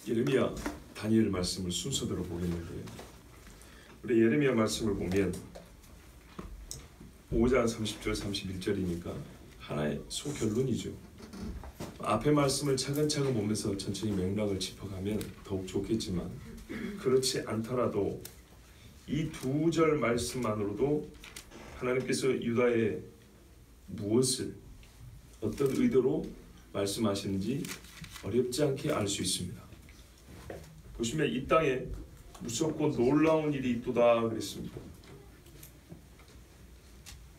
예레미야, 다니엘 말씀을 순서대로 보겠는데요. 우리 예레미야 말씀을 보면 5장 30절 31절이니까 하나의 소결론이죠. 앞의 말씀을 차근차근 보면서 천천히 맥락을 짚어가면 더욱 좋겠지만, 그렇지 않더라도 이 두 절 말씀만으로도 하나님께서 유다에 무엇을 어떤 의도로 말씀하시는지 어렵지 않게 알 수 있습니다. 보시면 이 땅에 무섭고 놀라운 일이 있도다 그랬습니다.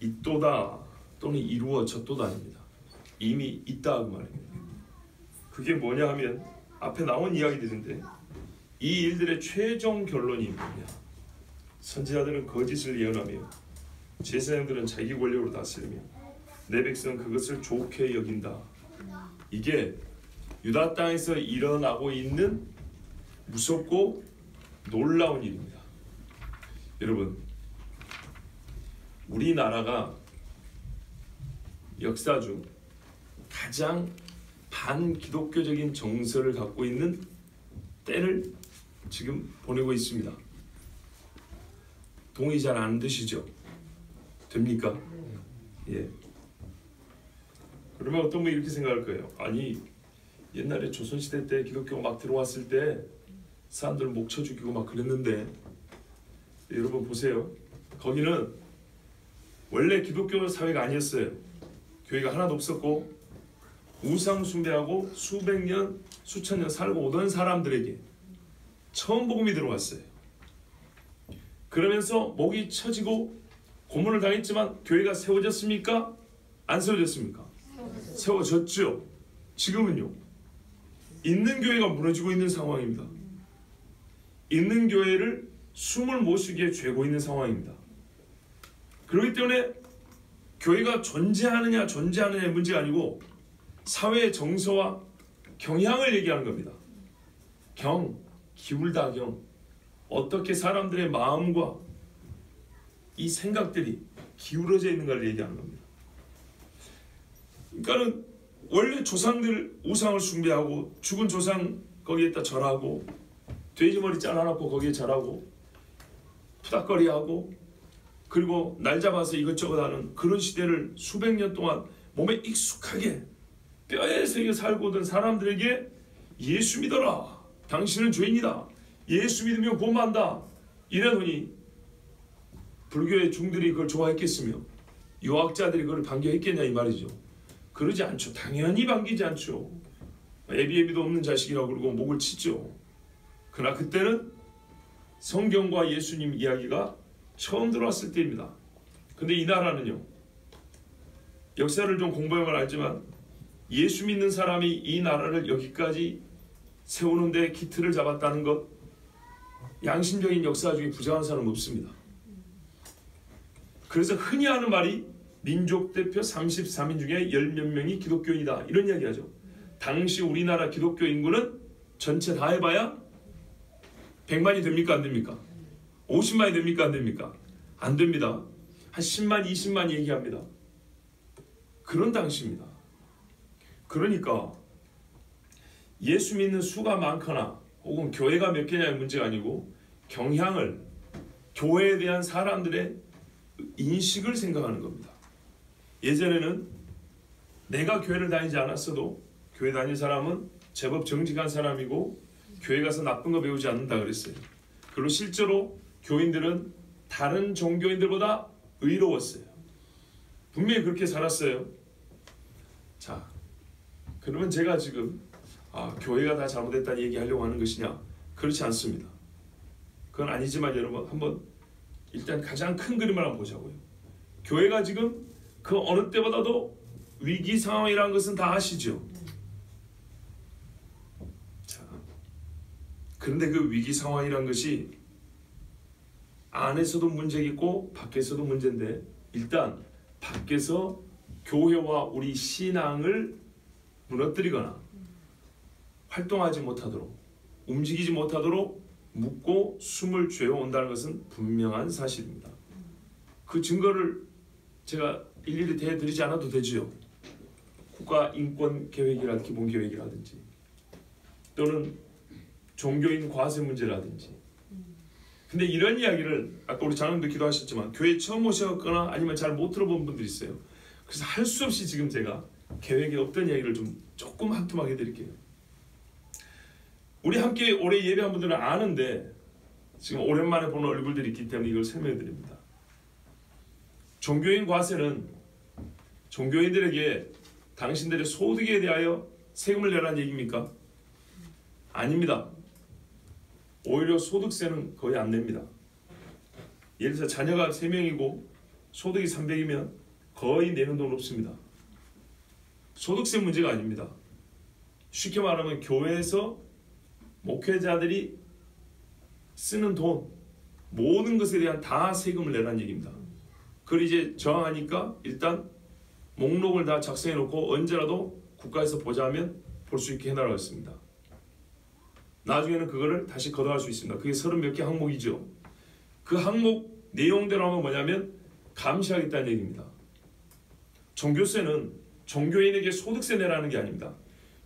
있도다 또는 이루어졌도다입니다. 이미 있다 그 말입니다. 그게 뭐냐 하면 앞에 나온 이야기들인데, 이 일들의 최종 결론이 뭐냐? 선지자들은 거짓을 예언하며 제사장들은 자기 권력으로 다스리며 내 백성은 그것을 좋게 여긴다. 이게 유다 땅에서 일어나고 있는 무섭고 놀라운 일입니다. 여러분, 우리나라가 역사 중 가장 반기독교적인 정서를 갖고 있는 때를 지금 보내고 있습니다. 동의 잘 안 되시죠? 됩니까? 예. 그러면 어떤 분이 이렇게 생각할 거예요. 아니, 옛날에 조선시대 때 기독교가 막 들어왔을 때 사람들 목 쳐 죽이고 막 그랬는데, 여러분 보세요. 거기는 원래 기독교 사회가 아니었어요. 교회가 하나도 없었고 우상 숭배하고 수백 년, 수천 년 살고 오던 사람들에게 처음 복음이 들어왔어요. 그러면서 목이 쳐지고 고문을 당했지만 교회가 세워졌습니까? 안 세워졌습니까? 세워졌죠. 지금은요, 있는 교회가 무너지고 있는 상황입니다. 있는 교회를 숨을 못 쉬게 죄고 있는 상황입니다. 그렇기 때문에 교회가 존재하느냐 존재하느냐의 문제가 아니고 사회의 정서와 경향을 얘기하는 겁니다. 기울다 어떻게 사람들의 마음과 이 생각들이 기울어져 있는가를 얘기하는 겁니다. 그러니까는 원래 조상들 우상을 숭배하고 죽은 조상 거기에다 절하고 돼지머리 잘라놓고 거기에 절하고 푸닥거리하고 그리고 날 잡아서 이것저것 하는 그런 시대를 수백 년 동안 몸에 익숙하게 뼈에 새겨 살고 오던 사람들에게 예수 믿어라, 당신은 죄인이다, 예수 믿으면 구원받는다 이러더니 불교의 중들이 그걸 좋아했겠으며 유학자들이 그걸 반겨했겠냐 이 말이죠. 그러지 않죠. 당연히 반기지 않죠. 애비애비도 없는 자식이라고 그러고 목을 치죠. 그러나 그때는 성경과 예수님 이야기가 처음 들어왔을 때입니다. 근데 이 나라는요, 역사를 좀 공부해만 알지만 예수 믿는 사람이 이 나라를 여기까지 세우는데 기틀을 잡았다는 것, 양심적인 역사 중에 부정한 사람은 없습니다. 그래서 흔히 하는 말이 민족 대표 33인 중에 10몇 명이 기독교인이다 이런 이야기 하죠. 당시 우리나라 기독교 인구는 전체 다 해봐야 100만이 됩니까? 안 됩니까? 50만이 됩니까? 안 됩니까? 안 됩니다. 한 10만, 20만 얘기합니다. 그런 당시입니다. 그러니까 예수 믿는 수가 많거나 혹은 교회가 몇 개냐의 문제가 아니고 경향을, 교회에 대한 사람들의 인식을 생각하는 겁니다. 예전에는 내가 교회를 다니지 않았어도 교회 다닌 사람은 제법 정직한 사람이고 교회 가서 나쁜 거 배우지 않는다 그랬어요. 그리고 실제로 교인들은 다른 종교인들보다 의로웠어요. 분명히 그렇게 살았어요. 자, 그러면 제가 지금 교회가 다 잘못했다는 얘기하려고 하는 것이냐? 그렇지 않습니다. 그건 아니지만 여러분 한번 일단 가장 큰 그림을 한번 보자고요. 교회가 지금 그 어느 때보다도 위기 상황이라는 것은 다 아시죠? 자, 그런데 그 위기 상황이라는 것이 안에서도 문제가 있고 밖에서도 문제인데, 일단 밖에서 교회와 우리 신앙을 무너뜨리거나 활동하지 못하도록, 움직이지 못하도록 묻고 숨을 죄어온다는 것은 분명한 사실입니다. 그 증거를 제가 일일이 대드리지 않아도 되지요. 국가인권계획이라든지 기본계획이라든지 또는 종교인 과세 문제라든지. 근데 이런 이야기를 아까 우리 장로님도 기도하셨지만 교회 처음 오셨거나 아니면 잘 못 들어본 분들이 있어요. 그래서 할 수 없이 지금 제가 계획에 없던 이야기를 좀 조금 한투막 해드릴게요. 우리 함께 오래 예배한 분들은 아는데 지금 오랜만에 보는 얼굴들이 있기 때문에 이걸 설명해 드립니다. 종교인 과세는 종교인들에게 당신들의 소득에 대하여 세금을 내라는 얘기입니까? 아닙니다. 오히려 소득세는 거의 안 냅니다. 예를 들어서 자녀가 3명이고 소득이 300이면 거의 내는 돈 없습니다. 소득세 문제가 아닙니다. 쉽게 말하면 교회에서 목회자들이 쓰는 돈 모든 것에 대한 다 세금을 내라는 얘기입니다. 그걸 이제 저항하니까 일단 목록을 다 작성해 놓고 언제라도 국가에서 보자면 볼 수 있게 해놔라겠습니다. 나중에는 그거를 다시 걷어갈 수 있습니다. 그게 30몇 개 항목이죠. 그 항목 내용대로 하면 뭐냐면 감시하겠다는 얘기입니다. 종교세는 종교인에게 소득세 내라는 게 아닙니다.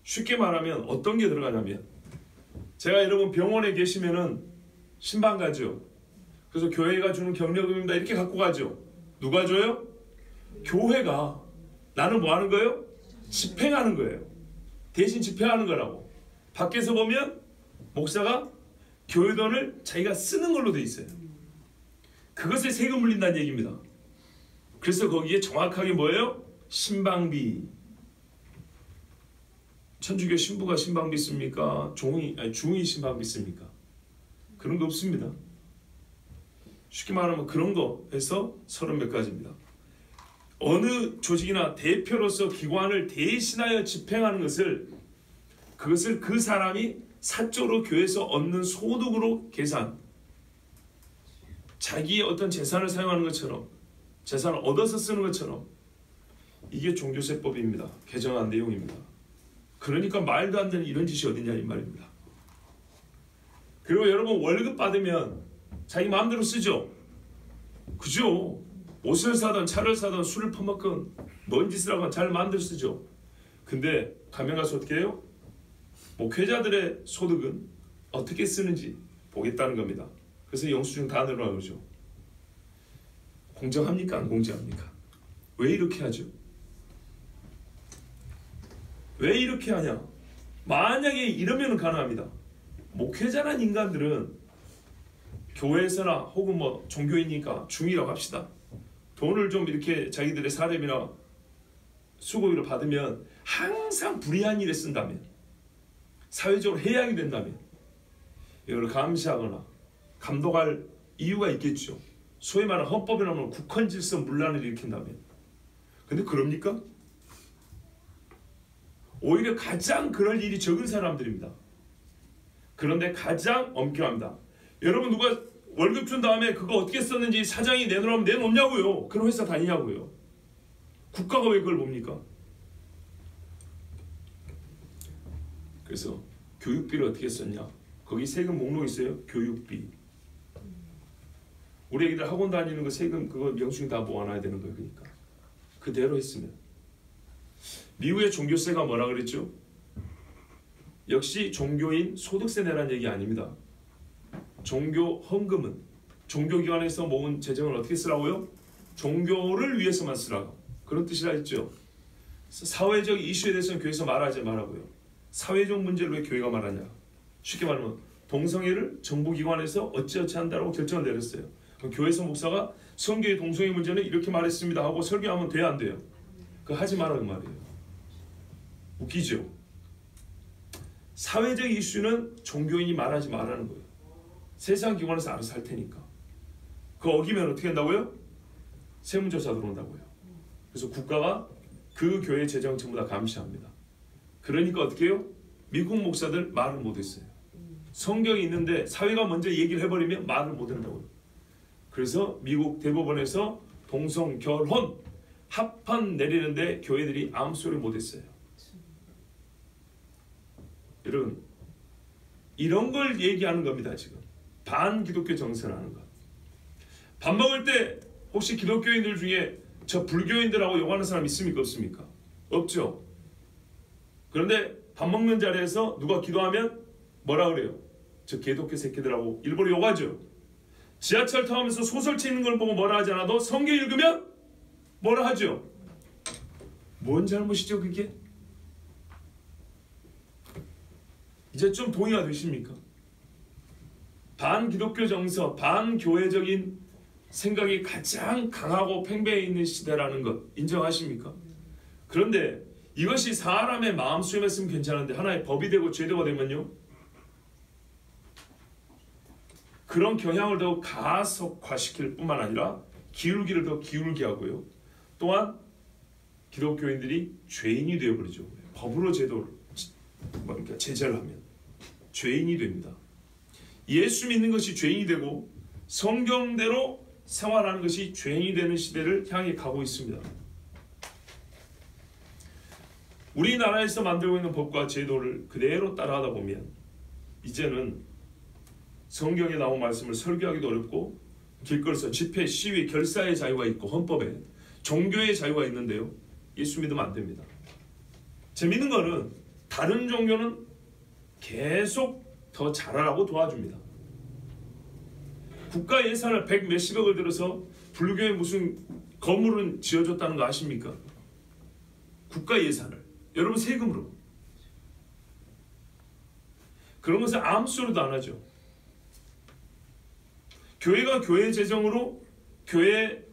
쉽게 말하면 어떤 게 들어가냐면 제가 여러분 병원에 계시면은 신방 가죠. 그래서 교회가 주는 격려금입니다. 이렇게 갖고 가죠. 누가 줘요? 교회가. 나는 뭐 하는 거예요? 집행하는 거예요. 대신 집행하는 거라고. 밖에서 보면 목사가 교회 돈을 자기가 쓰는 걸로 돼 있어요. 그것에 세금 물린다는 얘기입니다. 그래서 거기에 정확하게 뭐예요? 신방비. 천주교 신부가 신방비 씁니까? 중이 신방비 씁니까? 그런 거 없습니다. 쉽게 말하면 그런 거 해서 30몇 가지입니다. 어느 조직이나 대표로서 기관을 대신하여 집행하는 그것을 그 사람이 사적으로 교회에서 얻는 소득으로 계산, 자기의 어떤 재산을 사용하는 것처럼, 재산을 얻어서 쓰는 것처럼, 이게 종교세법입니다. 개정한 내용입니다. 그러니까 말도 안 되는 이런 짓이 어딨냐 이 말입니다. 그리고 여러분 월급 받으면 자기 마음대로 쓰죠. 그죠? 옷을 사든 차를 사든 술을 퍼먹건 뭔 짓을 하건 잘 마음대로 쓰죠. 근데 가면 가서 어떻게 해요? 목회자들의 소득은 어떻게 쓰는지 보겠다는 겁니다. 그래서 영수증 다 내놓으라고 그러죠. 공정합니까? 안 공정합니까? 왜 이렇게 하죠? 왜 이렇게 하냐? 만약에 이러면 가능합니다. 목회자란 인간들은 교회에서나 혹은 뭐 종교이니까 중이라고 합시다. 돈을 좀 이렇게 자기들의 사례비나 수고비를 받으면 항상 불의한 일에 쓴다면, 사회적으로 해양이 된다면 이걸 감시하거나 감독할 이유가 있겠죠. 소위 말하는 헌법에 나오는 국헌질서 문란을 일으킨다면. 근데 그럽니까? 오히려 가장 그럴 일이 적은 사람들입니다. 그런데 가장 엄격합니다. 여러분 누가 월급 준 다음에 그거 어떻게 썼는지 사장이 내놓으면 내놓냐고요. 그런 회사 다니냐고요. 국가가 왜 그걸 봅니까? 그래서 교육비를 어떻게 썼냐? 거기 세금 목록 있어요. 교육비. 우리 애기들 학원 다니는 거 세금 그거 영수증 다 모아놔야 되는 거예요. 그러니까 그대로 했으면. 미국의 종교세가 뭐라 그랬죠? 역시 종교인 소득세 내라는 얘기 아닙니다. 종교 헌금은 종교기관에서 모은 재정을 어떻게 쓰라고요? 종교를 위해서만 쓰라고. 그런 뜻이라 했죠. 사회적 이슈에 대해서는 교회에서 말하지 말라고요. 사회적 문제를 왜 교회가 말하냐? 쉽게 말하면 동성애를 정부기관에서 어찌어찌 한다고 결정을 내렸어요. 그럼 교회에서 목사가 성교의 동성애 문제는 이렇게 말했습니다 하고 설교하면 돼야 안 돼요? 그거 하지 말라는 말이에요. 웃기죠? 사회적 이슈는 종교인이 말하지 말라는 거예요. 세상 기관에서 알아서 할 테니까. 그거 어기면 어떻게 한다고요? 세무조사 들어온다고요. 그래서 국가가 그 교회 재정 전부 다 감시합니다. 그러니까 어떻게 해요? 미국 목사들 말을 못했어요. 성경이 있는데 사회가 먼저 얘기를 해버리면 말을 못한다고요. 그래서 미국 대법원에서 동성 결혼 합헌 내리는데 교회들이 아무 소리 못했어요. 여러분 이런 걸 얘기하는 겁니다. 지금 반기독교 정서라는 것. 밥 먹을 때 혹시 기독교인들 중에 저 불교인들하고 욕하는 사람 있습니까? 없습니까? 없죠. 그런데 밥 먹는 자리에서 누가 기도하면 뭐라 그래요? 저 개독교 새끼들하고 일부러 욕하죠. 지하철 타면서 소설책 읽는 걸 보고 뭐라 하지 않아도 성경 읽으면 뭐라 하죠. 뭔 잘못이죠 그게? 이제 좀 동의가 되십니까? 반기독교 정서, 반교회적인 생각이 가장 강하고 팽배해 있는 시대라는 것 인정하십니까? 그런데 이것이 사람의 마음속에 있으면 괜찮은데 하나의 법이 되고 제도가 되면요, 그런 경향을 더 가속화시킬 뿐만 아니라 기울기를 더 기울게 하고요, 또한 기독교인들이 죄인이 되어버리죠. 법으로 제도를 그러니까 제재를 하면 죄인이 됩니다. 예수 믿는 것이 죄인이 되고 성경대로 생활하는 것이 죄인이 되는 시대를 향해 가고 있습니다. 우리나라에서 만들고 있는 법과 제도를 그대로 따라하다 보면 이제는 성경에 나온 말씀을 설교하기도 어렵고 길거리에서 집회, 시위, 결사의 자유가 있고 헌법에 종교의 자유가 있는데요, 예수 믿으면 안 됩니다. 재밌는 거는 다른 종교는 계속 더 잘하라고 도와줍니다. 국가 예산을 100 몇십억을 들여서 불교에 무슨 건물은 지어줬다는 거 아십니까? 국가 예산을 여러분 세금으로. 그런 것을 아무 소리도 안 하죠. 교회가 교회 재정으로 교회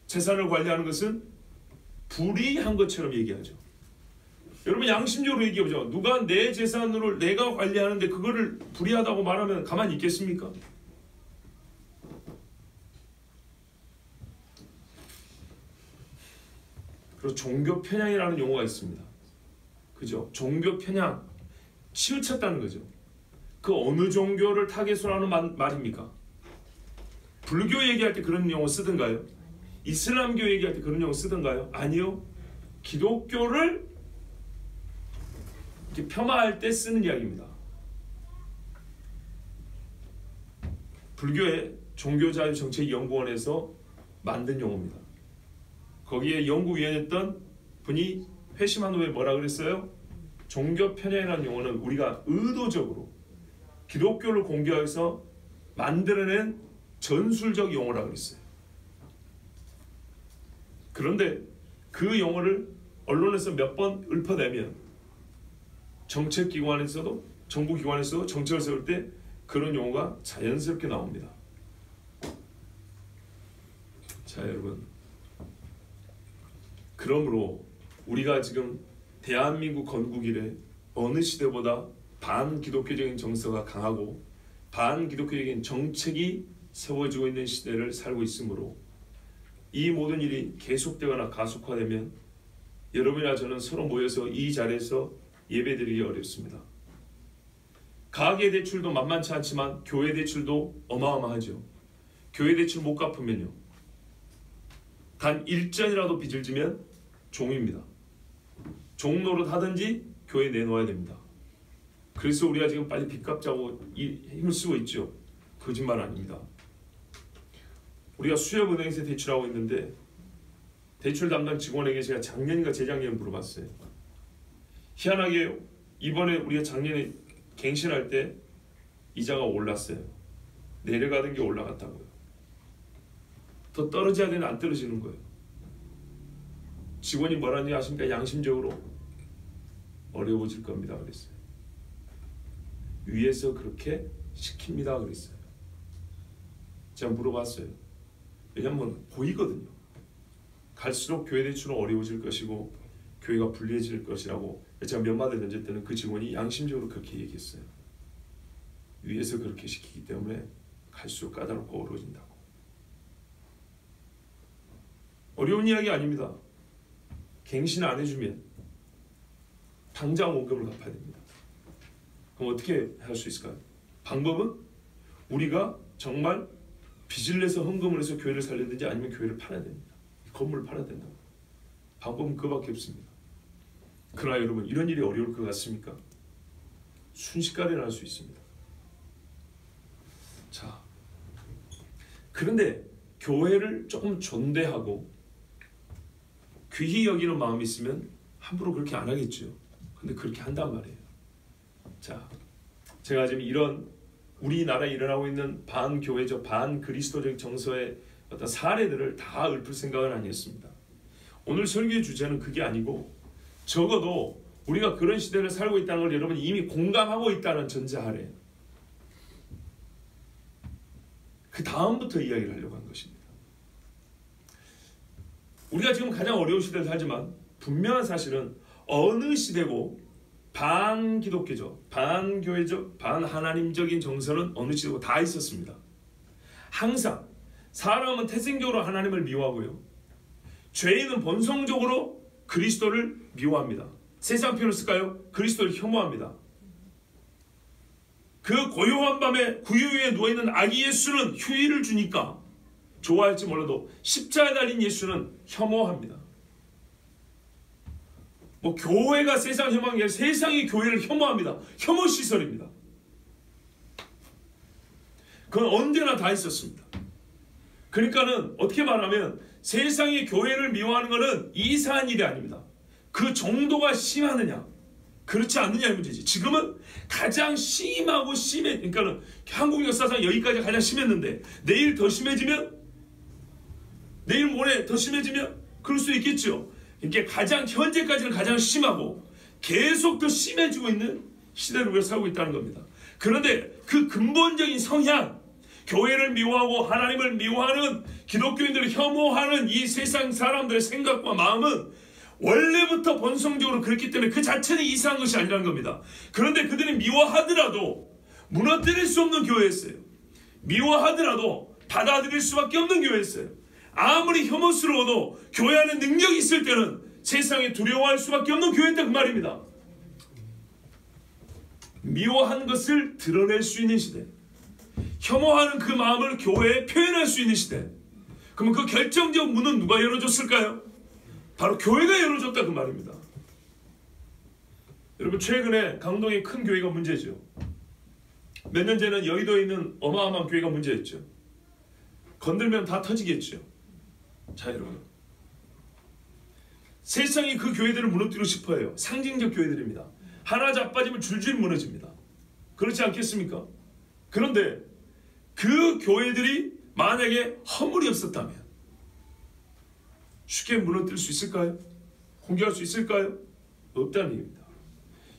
재산을 관리하는 것은 불의한 것처럼 얘기하죠. 여러분 양심적으로 얘기해보죠. 누가 내 재산으로 내가 관리하는데 그거를 불의하다고 말하면 가만히 있겠습니까? 그리고 종교 편향이라는 용어가 있습니다. 그죠? 종교 편향, 치우쳤다는 거죠. 그 어느 종교를 타겟으로 하는 말입니까? 불교 얘기할 때 그런 용어 쓰던가요? 이슬람교 얘기할 때 그런 용어 쓰던가요? 아니요. 기독교를 이렇게 폄하할 때 쓰는 이야기입니다. 불교의 종교자유정책연구원에서 만든 용어입니다. 거기에 연구위원했던 분이 회심한 후에 뭐라 그랬어요? 종교 편향이라는 용어는 우리가 의도적으로 기독교를 공격해서 만들어낸 전술적 용어라고 그랬어요. 그런데 그 용어를 언론에서 몇 번 읊어내면 정책기관에서도 정부기관에서도 정책을 세울 때 그런 용어가 자연스럽게 나옵니다. 자 여러분, 그러므로 우리가 지금 대한민국 건국 이래 어느 시대보다 반기독교적인 정서가 강하고 반기독교적인 정책이 세워지고 있는 시대를 살고 있으므로 이 모든 일이 계속되거나 가속화되면 여러분이나 저는 서로 모여서 이 자리에서 예배드리기 어렵습니다. 가계대출도 만만치 않지만 교회대출도 어마어마하죠. 교회대출 못 갚으면요, 단 일전이라도 빚을 지면 종입니다. 종노릇 하든지 교회에 내놓아야 됩니다. 그래서 우리가 지금 빨리 빚 갚자고 힘을 쓰고 있죠. 거짓말 아닙니다. 우리가 수협은행에서 대출하고 있는데 대출 담당 직원에게 제가 작년인가 재작년에 물어봤어요. 희한하게 이번에 우리가 작년에 갱신할 때 이자가 올랐어요. 내려가던 게 올라갔다고요. 더 떨어져야 되는 안 떨어지는 거예요. 직원이 뭐라는지 아십니까? 양심적으로 어려워질 겁니다 그랬어요. 위에서 그렇게 시킵니다 그랬어요. 제가 물어봤어요. 왜냐하면 보이거든요. 갈수록 교회 대출은 어려워질 것이고 교회가 불리해질 것이라고 제가 몇 마디 던졌더니 그 직원이 양심적으로 그렇게 얘기했어요. 위에서 그렇게 시키기 때문에 갈수록 까다롭고 어려워진다고. 어려운 이야기 아닙니다. 갱신 안 해주면 당장 원금을 갚아야 됩니다. 그럼 어떻게 할 수 있을까요? 방법은 우리가 정말 빚을 내서 헌금을 해서 교회를 살리든지 아니면 교회를 팔아야 됩니다. 건물을 팔아야 된다고. 방법은 그밖에 없습니다. 그러나 여러분, 이런 일이 어려울 것 같습니까? 순식간에 날 수 있습니다. 자, 그런데 교회를 조금 존대하고 귀히 여기는 마음이 있으면 함부로 그렇게 안 하겠죠. 근데 그렇게 한단 말이에요. 자, 제가 지금 이런 우리나라에 일어나고 있는 반교회적 반그리스도적 정서의 어떤 사례들을 다 읊을 생각은 아니었습니다. 오늘 설교의 주제는 그게 아니고 적어도 우리가 그런 시대를 살고 있다는 걸 여러분이 이미 공감하고 있다는 전제하에 그 다음부터 이야기를 하려고 한 것입니다. 우리가 지금 가장 어려운 시대를 살지만 분명한 사실은 어느 시대고 반기독교적, 반교회적, 반하나님적인 정서는 어느 시대고 다 있었습니다. 항상 사람은 태생적으로 하나님을 미워하고요. 죄인은 본성적으로 그리스도를 미워합니다. 세상 표현을 쓸까요? 그리스도를 혐오합니다. 그 고요한 밤에 구유 위에 누워있는 아기 예수는 휴일을 주니까 좋아할지 몰라도 십자가에 달린 예수는 혐오합니다. 뭐 교회가 세상 혐오한 게 아니라 세상이 교회를 혐오합니다. 혐오 시설입니다. 그건 언제나 다 있었습니다. 그러니까는 어떻게 말하면 세상이 교회를 미워하는 것은 이상한 일이 아닙니다. 그 정도가 심하느냐 그렇지 않느냐의 문제지. 지금은 가장 심하고 그러니까는 한국 역사상 여기까지 가장 심했는데 내일 더 심해지면 내일 모레 더 심해지면 그럴 수 있겠죠. 이게 가장 현재까지는 가장 심하고 계속 더 심해지고 있는 시대를 우리가 살고 있다는 겁니다. 그런데 그 근본적인 성향, 교회를 미워하고 하나님을 미워하는 기독교인들을 혐오하는 이 세상 사람들의 생각과 마음은 원래부터 본성적으로 그렇기 때문에 그 자체는 이상한 것이 아니라는 겁니다. 그런데 그들이 미워하더라도 무너뜨릴 수 없는 교회였어요. 미워하더라도 받아들일 수밖에 없는 교회였어요. 아무리 혐오스러워도 교회 안에 능력이 있을 때는 세상에 두려워할 수밖에 없는 교회였다 그 말입니다. 미워한 것을 드러낼 수 있는 시대, 혐오하는 그 마음을 교회에 표현할 수 있는 시대. 그러면 그 결정적 문은 누가 열어줬을까요? 바로 교회가 열어줬다 그 말입니다. 여러분 최근에 강동의 큰 교회가 문제죠. 몇 년 전에는 여의도에 있는 어마어마한 교회가 문제였죠. 건들면 다 터지겠죠. 자 여러분, 세상이 그 교회들을 무너뜨리고 싶어해요. 상징적 교회들입니다. 하나 자빠지면 줄줄 무너집니다. 그렇지 않겠습니까? 그런데 그 교회들이 만약에 허물이 없었다면 쉽게 무너뜨릴 수 있을까요? 공개할 수 있을까요? 없다는 얘기입니다.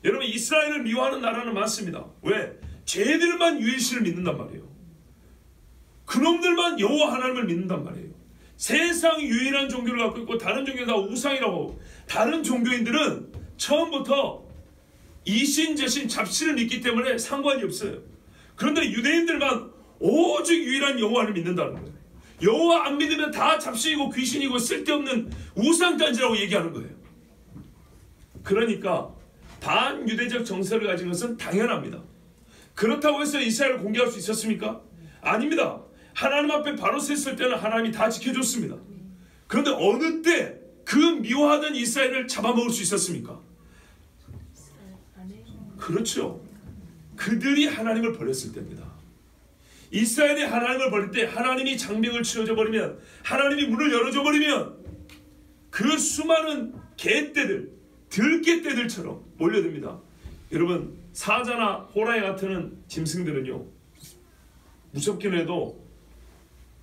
여러분 이스라엘을 미워하는 나라는 많습니다. 왜? 쟤들만 유일신을 믿는단 말이에요. 그놈들만 여호와 하나님을 믿는단 말이에요. 세상 유일한 종교를 갖고 있고 다른 종교는 다 우상이라고 하고 다른 종교인들은 처음부터 이신 저신 잡신을 믿기 때문에 상관이 없어요. 그런데 유대인들만 오직 유일한 여호와를 믿는다는 거예요. 여호와 안 믿으면 다 잡신이고 귀신이고 쓸데없는 우상단지라고 얘기하는 거예요. 그러니까 반유대적 정서를 가진 것은 당연합니다. 그렇다고 해서 이스라엘을 공개할 수 있었습니까? 아닙니다. 하나님 앞에 바로 섰을 때는 하나님이 다 지켜줬습니다. 그런데 어느 때 그 미워하던 이스라엘을 잡아먹을 수 있었습니까? 그렇죠. 그들이 하나님을 버렸을 때입니다. 이스라엘이 하나님을 버릴 때 하나님이 장벽을 치워줘 버리면, 하나님이 문을 열어줘 버리면 그 수많은 개떼들, 들개떼들처럼 몰려듭니다. 여러분 사자나 호랑이 같은 짐승들은요 무섭긴 해도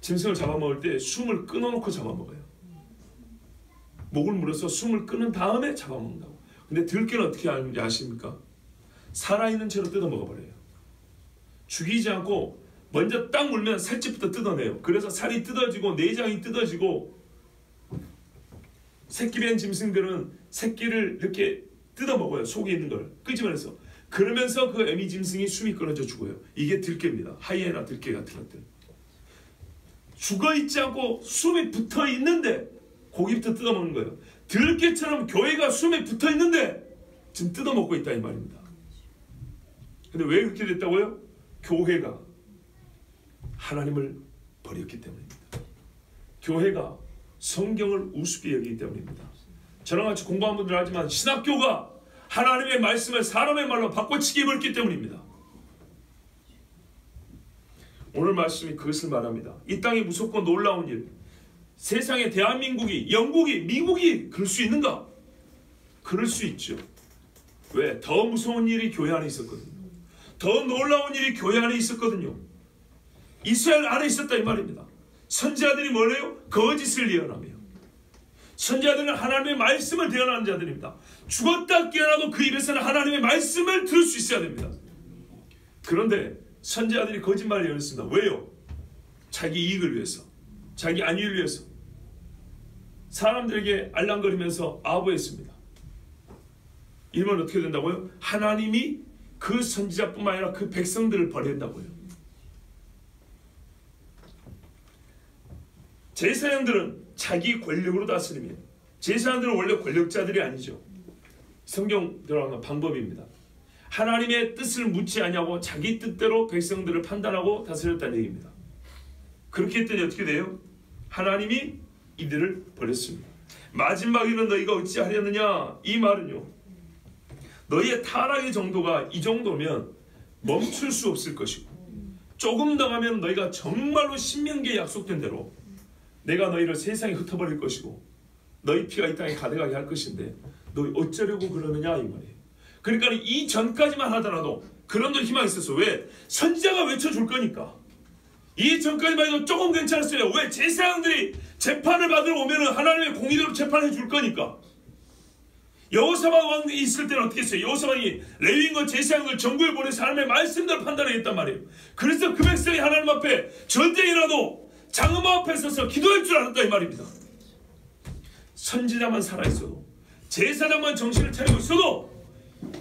짐승을 잡아먹을 때 숨을 끊어놓고 잡아먹어요. 목을 물어서 숨을 끊은 다음에 잡아먹는다고. 근데 들개는 어떻게 하는지 아십니까? 살아있는 채로 뜯어먹어버려요. 죽이지 않고 먼저 딱 물면 살집부터 뜯어내요. 그래서 살이 뜯어지고 내장이 뜯어지고, 새끼 뱀 짐승들은 새끼를 이렇게 뜯어먹어요. 속에 있는 걸 끄집어내서. 그러면서 그 애미 짐승이 숨이 끊어져 죽어요. 이게 들개입니다. 하이에나 들개 같은 것들. 죽어있지 않고 숨이 붙어있는데 고기부터 뜯어먹는 거예요. 들개처럼 교회가 숨에 붙어있는데 지금 뜯어먹고 있다 이 말입니다. 근데 왜 그렇게 됐다고요? 교회가 하나님을 버렸기 때문입니다. 교회가 성경을 우습게 여기기 때문입니다. 저랑 같이 공부한 분들 알지만 신학교가 하나님의 말씀을 사람의 말로 바꿔치기 해버렸기 때문입니다. 오늘 말씀이 그것을 말합니다. 이 땅에 무섭고 놀라운 일, 세상에 대한민국이, 영국이, 미국이 그럴 수 있는가? 그럴 수 있죠. 왜? 더 무서운 일이 교회 안에 있었거든요. 더 놀라운 일이 교회 안에 있었거든요. 이스라엘 안에 있었다 이 말입니다. 선지자들이 뭐래요? 거짓을 예언하며. 선지자들은 하나님의 말씀을 대언하는 자들입니다. 죽었다 깨어나도 그 입에서는 하나님의 말씀을 들을 수 있어야 됩니다. 그런데 선지자들이 거짓말을 예언했습니다. 왜요? 자기 이익을 위해서, 자기 안위를 위해서 사람들에게 알랑거리면서 아부했습니다. 이러면 어떻게 된다고요? 하나님이 그 선지자뿐만 아니라 그 백성들을 버린다고요. 제사장들은 자기 권력으로 다스리며, 제사장들은 원래 권력자들이 아니죠. 성경 들어가는 방법입니다. 하나님의 뜻을 묻지 아니하고 자기 뜻대로 백성들을 판단하고 다스렸다는 얘기입니다. 그렇게 했더니 어떻게 돼요? 하나님이 이들을 버렸습니다. 마지막에는 너희가 어찌하려느냐, 이 말은요, 너희의 타락의 정도가 이 정도면 멈출 수 없을 것이고, 조금 더 가면 너희가 정말로 신명기에 약속된 대로 내가 너희를 세상에 흩어버릴 것이고 너희 피가 이 땅에 가득하게 할 것인데 너희 어쩌려고 그러느냐 이 말이에요. 그러니까 이 전까지만 하더라도 그런 도 희망이 있었어. 왜? 선지자가 외쳐줄 거니까. 이 전까지만 해도 조금 괜찮았어요. 왜? 제사장들이 재판을 받으러 오면 하나님의 공의대로 재판해 줄 거니까. 여호사밧 왕이 있을 때는 어떻게 했어요? 여호사밧이 레위인과 제사장을 전국에 보내서 하나님의 말씀대로 판단하겠단 말이에요. 그래서 그 백성이 하나님 앞에 전쟁이라도 장엄마 앞에 서서 기도할 줄 알았다 이 말입니다. 선지자만 살아있어도, 제사장만 정신을 차리고 있어도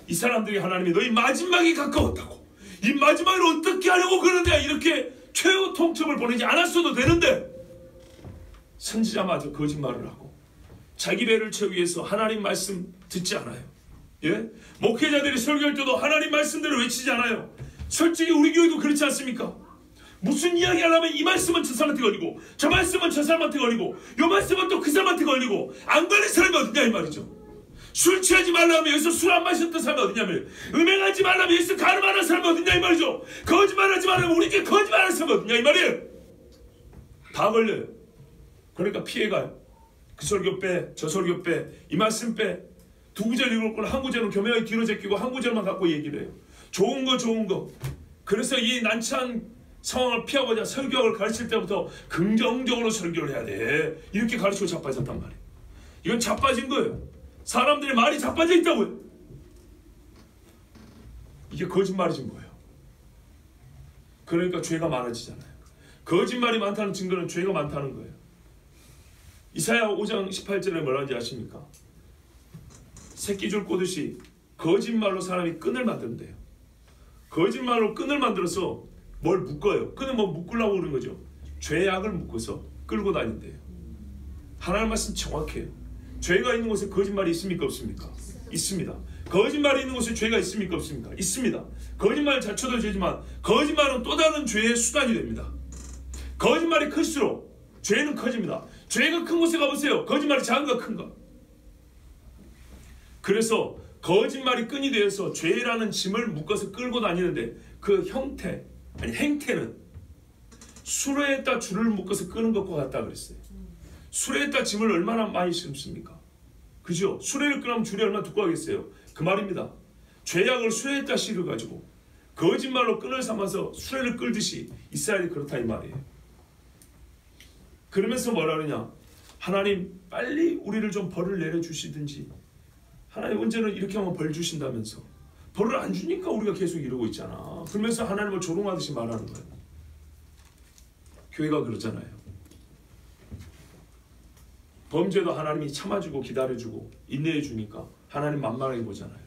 이 사람들이 하나님이 너희 마지막이 가까웠다고, 이 마지막을 어떻게 하려고 그러는데 이렇게 최후 통첩을 보내지 않았어도 되는데 선지자마저 거짓말을 하고 자기 배를 채우기 위해서 하나님 말씀 듣지 않아요. 예? 목회자들이 설교할 때도 하나님 말씀대로 외치지 않아요. 솔직히 우리 교회도 그렇지 않습니까? 무슨 이야기 하려면 이 말씀은 저 사람한테 걸리고 저 말씀은 저 사람한테 걸리고 요 말씀은 또 그 사람한테 걸리고 안 걸린 사람이 어딨냐 이 말이죠. 술 취하지 말라면 여기서 술 안 마셨던 사람이 어딨냐면, 음행하지 말라면 여기서 가늠하는 사람이 어딨냐 이 말이죠. 거짓말하지 말라면 우리께 거짓말하는 사람이 어딨냐 이 말이에요. 다 걸려요. 그러니까 피해가요. 그 설교 빼, 저 설교 빼, 이 말씀 빼. 두 구절 읽을 걸 한 구절은 교묘하게 뒤로 제끼고 한 구절만 갖고 얘기를 해요. 좋은 거 좋은 거. 그래서 이 난처한 상황을 피하고자 설교학을 가르칠 때부터 긍정적으로 설교를 해야 돼. 이렇게 가르치고 자빠졌단 말이에요. 이건 자빠진 거예요. 사람들의 말이 자빠져 있다고요. 이게 거짓말이진 거예요. 그러니까 죄가 많아지잖아요. 거짓말이 많다는 증거는 죄가 많다는 거예요. 이사야 5장 18절에 뭐라는지 아십니까? 새끼줄 꼬듯이 거짓말로 사람이 끈을 만든대요. 거짓말로 끈을 만들어서 뭘 묶어요. 끈을 뭐 묶으려고 그러는 거죠. 죄악을 묶어서 끌고 다닌대요. 하나님 말씀 정확해요. 죄가 있는 곳에 거짓말이 있습니까? 없습니까? 있습니다. 거짓말이 있는 곳에 죄가 있습니까? 없습니까? 있습니다. 거짓말 자체도 죄지만 거짓말은 또 다른 죄의 수단이 됩니다. 거짓말이 클수록 죄는 커집니다. 죄가 큰 곳에 가보세요. 거짓말이 작은가 큰가? 그래서 거짓말이 끈이 되어서 죄라는 짐을 묶어서 끌고 다니는데 그 형태, 아니 행태는 수레에다 줄을 묶어서 끄는 것과 같다 그랬어요. 수레에다 짐을 얼마나 많이 심습니까? 그죠? 수레를 끄면 줄이 얼마나 두꺼워겠어요? 그 말입니다. 죄악을 수레에다 실어가지고 거짓말로 끈을 삼아서 수레를 끌듯이 이스라엘이 그렇다 이 말이에요. 그러면서 뭐라 그러냐? 하나님 빨리 우리를 좀 벌을 내려주시든지, 하나님 언제는 이렇게 하면 벌 주신다면서 벌을 안 주니까 우리가 계속 이러고 있잖아. 그러면서 하나님을 조롱하듯이 말하는 거예요. 교회가 그렇잖아요. 범죄도 하나님이 참아주고 기다려주고 인내해주니까 하나님 만만하게 보잖아요.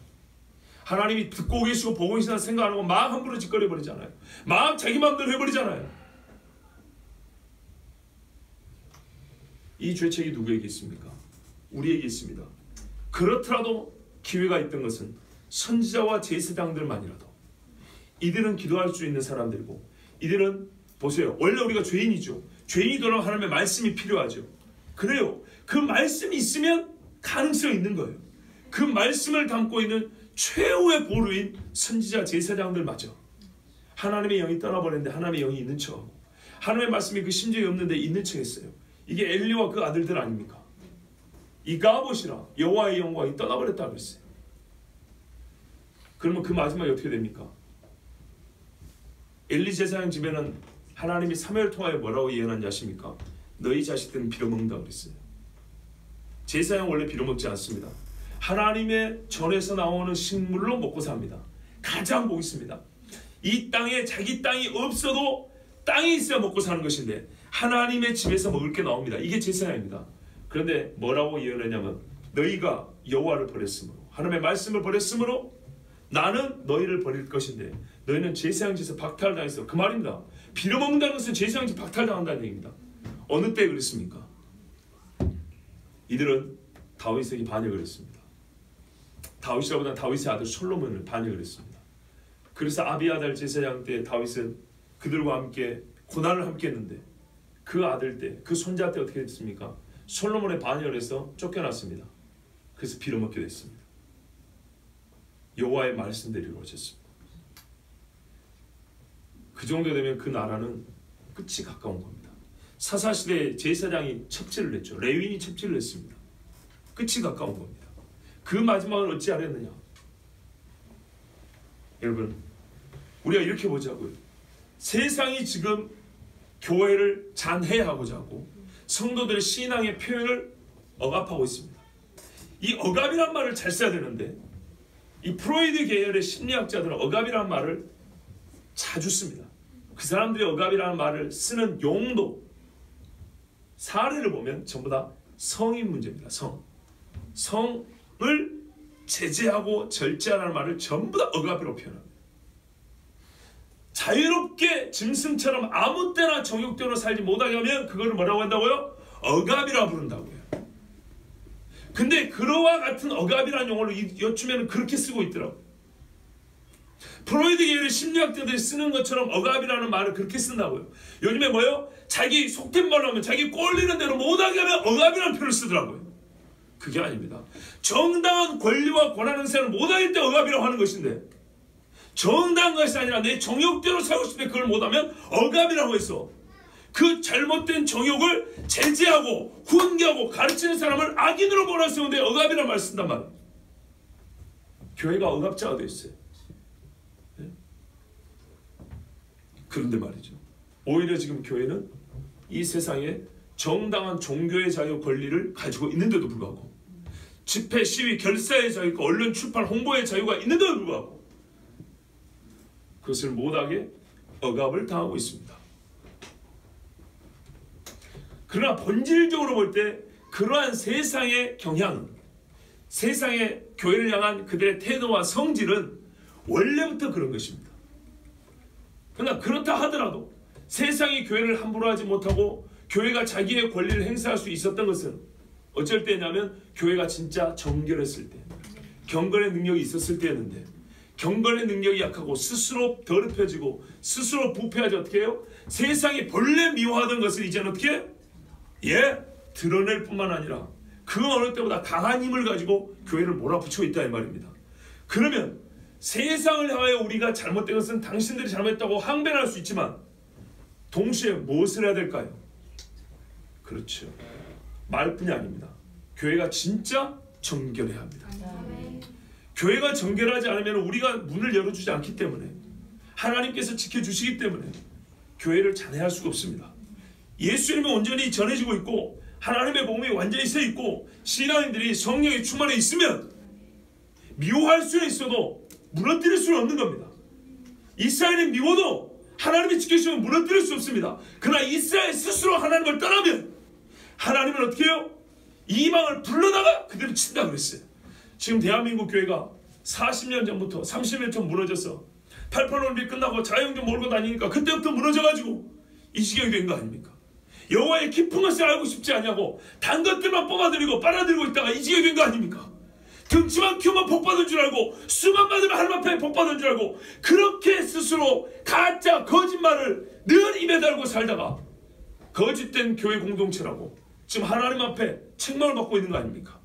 하나님이 듣고 계시고 보고 계시다는 생각 안 하고 막 함부로 짓거려버리잖아요. 막 자기 마음대로 해버리잖아요. 이 죄책이 누구에게 있습니까? 우리에게 있습니다. 그렇더라도 기회가 있던 것은 선지자와 제사장들만이라도, 이들은 기도할 수 있는 사람들이고, 이들은 보세요. 원래 우리가 죄인이죠. 죄인이 돌아오면 하나님의 말씀이 필요하죠. 그래요. 그 말씀이 있으면 가능성이 있는 거예요. 그 말씀을 담고 있는 최후의 보루인 선지자 제사장들마저 하나님의 영이 떠나버렸는데 하나님의 영이 있는 척하고, 하나님의 말씀이 그 심정이 없는데 있는 척 했어요. 이게 엘리와 그 아들들 아닙니까? 이가봇이라 여호와의 영광이 떠나버렸다 그랬어요. 그러면 그 마지막이 어떻게 됩니까? 엘리 제사장 집에는 하나님이 사무엘을 통하여 뭐라고 예언한지 아십니까? 너희 자식들은 빌어먹는다 그랬어요. 제사장 원래 빌어먹지 않습니다. 하나님의 전에서 나오는 식물로 먹고 삽니다. 가장 복 있습니다. 이 땅에 자기 땅이 없어도 땅이 있어야 먹고 사는 것인데 하나님의 집에서 먹을 게 나옵니다. 이게 제사장입니다. 그런데 뭐라고 예언하냐면 너희가 여호와를 버렸으므로, 하나님의 말씀을 버렸으므로 나는 너희를 버릴 것인데 너희는 제사장 집에서 박탈당했어. 그 말입니다. 빌어먹는다는 것은 제사장 집 박탈당한다는 얘기입니다. 어느 때 그랬습니까? 이들은 다윗에게 반역을 했습니다. 다윗이라보다 다윗의 아들 솔로몬을 반역을 했습니다. 그래서 아비아달 제사장 때 다윗은 그들과 함께 고난을 함께 했는데 그 아들 때, 그 손자 때 어떻게 됐습니까? 솔로몬의 반역을 해서 쫓겨났습니다. 그래서 빌어먹게 됐습니다. 여호와의 말씀대로 이루어졌습니다. 그 정도 되면 그 나라는 끝이 가까운 겁니다. 사사시대에 제사장이 첩지를 했죠. 레위인이 첩지를 했습니다. 끝이 가까운 겁니다. 그 마지막을 어찌 알았느냐? 여러분, 우리가 이렇게 보자고요. 세상이 지금 교회를 잔해하고자 하고 성도들의 신앙의 표현을 억압하고 있습니다. 이 억압이란 말을 잘 써야 되는데 이 프로이드 계열의 심리학자들은 억압이라는 말을 자주 씁니다. 그 사람들이 억압이라는 말을 쓰는 용도, 사례를 보면 전부 다 성인 문제입니다. 성을 제재하고 절제하라는 말을 전부 다 억압으로 표현합니다. 자유롭게 짐승처럼 아무 때나 정욕대로 살지 못하게 하면 그거를 뭐라고 한다고요? 억압이라고 부른다고요. 근데 그러와 같은 억압이라는 용어를 요즘에는 그렇게 쓰고 있더라고요. 프로이드 계열의 심리학자들이 쓰는 것처럼 억압이라는 말을 그렇게 쓴다고요. 요즘에 뭐예요? 자기 속된 말로 하면 자기 꼴리는 대로 못하게 하면 억압이라는 표현을 쓰더라고요. 그게 아닙니다. 정당한 권리와 권한 행사를 못하길 때 억압이라고 하는 것인데 정당한 것이 아니라 내 정욕대로 살고 싶을 때 그걸 못하면 억압이라고 했어. 그 잘못된 정욕을 제재하고 훈계하고 가르치는 사람을 악인으로 몰아세우는데 억압이라는 말을 쓴단 말이에요. 교회가 억압자가 됐어요. 네? 그런데 말이죠. 오히려 지금 교회는 이 세상에 정당한 종교의 자유 권리를 가지고 있는데도 불구하고 집회, 시위, 결사의 자유, 언론, 출판, 홍보의 자유가 있는데도 불구하고 그것을 못하게 억압을 당하고 있습니다. 그러나 본질적으로 볼 때 그러한 세상의 경향, 세상의 교회를 향한 그들의 태도와 성질은 원래부터 그런 것입니다. 그러나 그렇다 하더라도 세상이 교회를 함부로 하지 못하고 교회가 자기의 권리를 행사할 수 있었던 것은 어쩔 때냐면 교회가 진짜 정결했을 때, 경건의 능력이 있었을 때였는데 경건의 능력이 약하고 스스로 더럽혀지고 스스로 부패하지 어떻게 해요? 세상이 본래 미워하던 것을 이제는 어떻게? 드러낼 뿐만 아니라 그 어느 때보다 강한 힘을 가지고 교회를 몰아붙이고 있다 이 말입니다. 그러면 세상을 향하여 우리가 잘못된 것은 당신들이 잘못했다고 항변할 수 있지만 동시에 무엇을 해야 될까요? 그렇죠. 말뿐이 아닙니다. 교회가 진짜 정결해야 합니다. 교회가 정결하지 않으면 우리가 문을 열어주지 않기 때문에 하나님께서 지켜주시기 때문에 교회를 잔해할 수가 없습니다. 예수님이 온전히 전해지고 있고 하나님의 복음이 완전히 서 있고 신앙인들이 성령이 충만해 있으면 미워할 수는 있어도 무너뜨릴 수는 없는 겁니다. 이스라엘이 미워도 하나님이 지켜주시면 무너뜨릴 수 없습니다. 그러나 이스라엘 스스로 하나님을 떠나면 하나님은 어떻게 해요? 이방을 불러다가 그들을 친다 그랬어요. 지금 대한민국 교회가 40년 전부터 30년 전 무너져서 88올림픽 끝나고 자영전 몰고 다니니까 그때부터 무너져가지고 이 지경이 된 거 아닙니까? 여호와의 깊은 것을 알고 싶지 않냐고 단 것들만 뽑아들이고 빨아들이고 있다가 이 지경이 된 거 아닙니까? 등치만 키우면 복받은 줄 알고 수만 받으면 하나님 앞에 복받은 줄 알고 그렇게 스스로 가짜 거짓말을 늘 입에 달고 살다가 거짓된 교회 공동체라고 지금 하나님 앞에 책망을 받고 있는 거 아닙니까?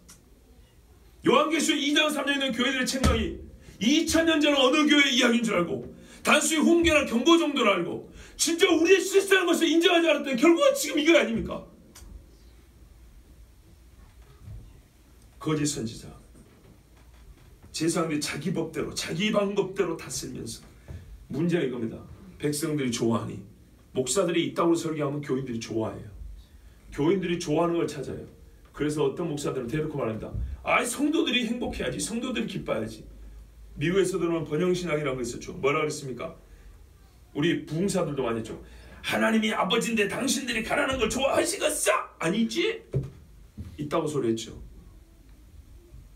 요한계시록 2장 3장에 있는 교회들의 책망이 2000년 전 어느 교회의 이야기인 줄 알고 단순히 훈계나 경고 정도로 알고 진짜 우리의 실수라는 것을 인정하지 않았던 결국은 지금 이거 아닙니까? 거짓 선지자 제사장들이 자기 법대로 자기 방법대로 다스리면서 문제는 이겁니다. 백성들이 좋아하니 목사들이 있다고 설교하면 교인들이 좋아해요. 교인들이 좋아하는 걸 찾아요. 그래서 어떤 목사들은 대놓고 말합니다. 아, 성도들이 행복해야지. 성도들이 기뻐야지. 미국에서도 그러면 번영신학이라는 거 있었죠. 뭐라 그랬습니까? 우리 부흥사들도 많이 했죠. 하나님이 아버지인데 당신들이 가난한 걸 좋아하시겠어? 아니지? 있다고 소리했죠.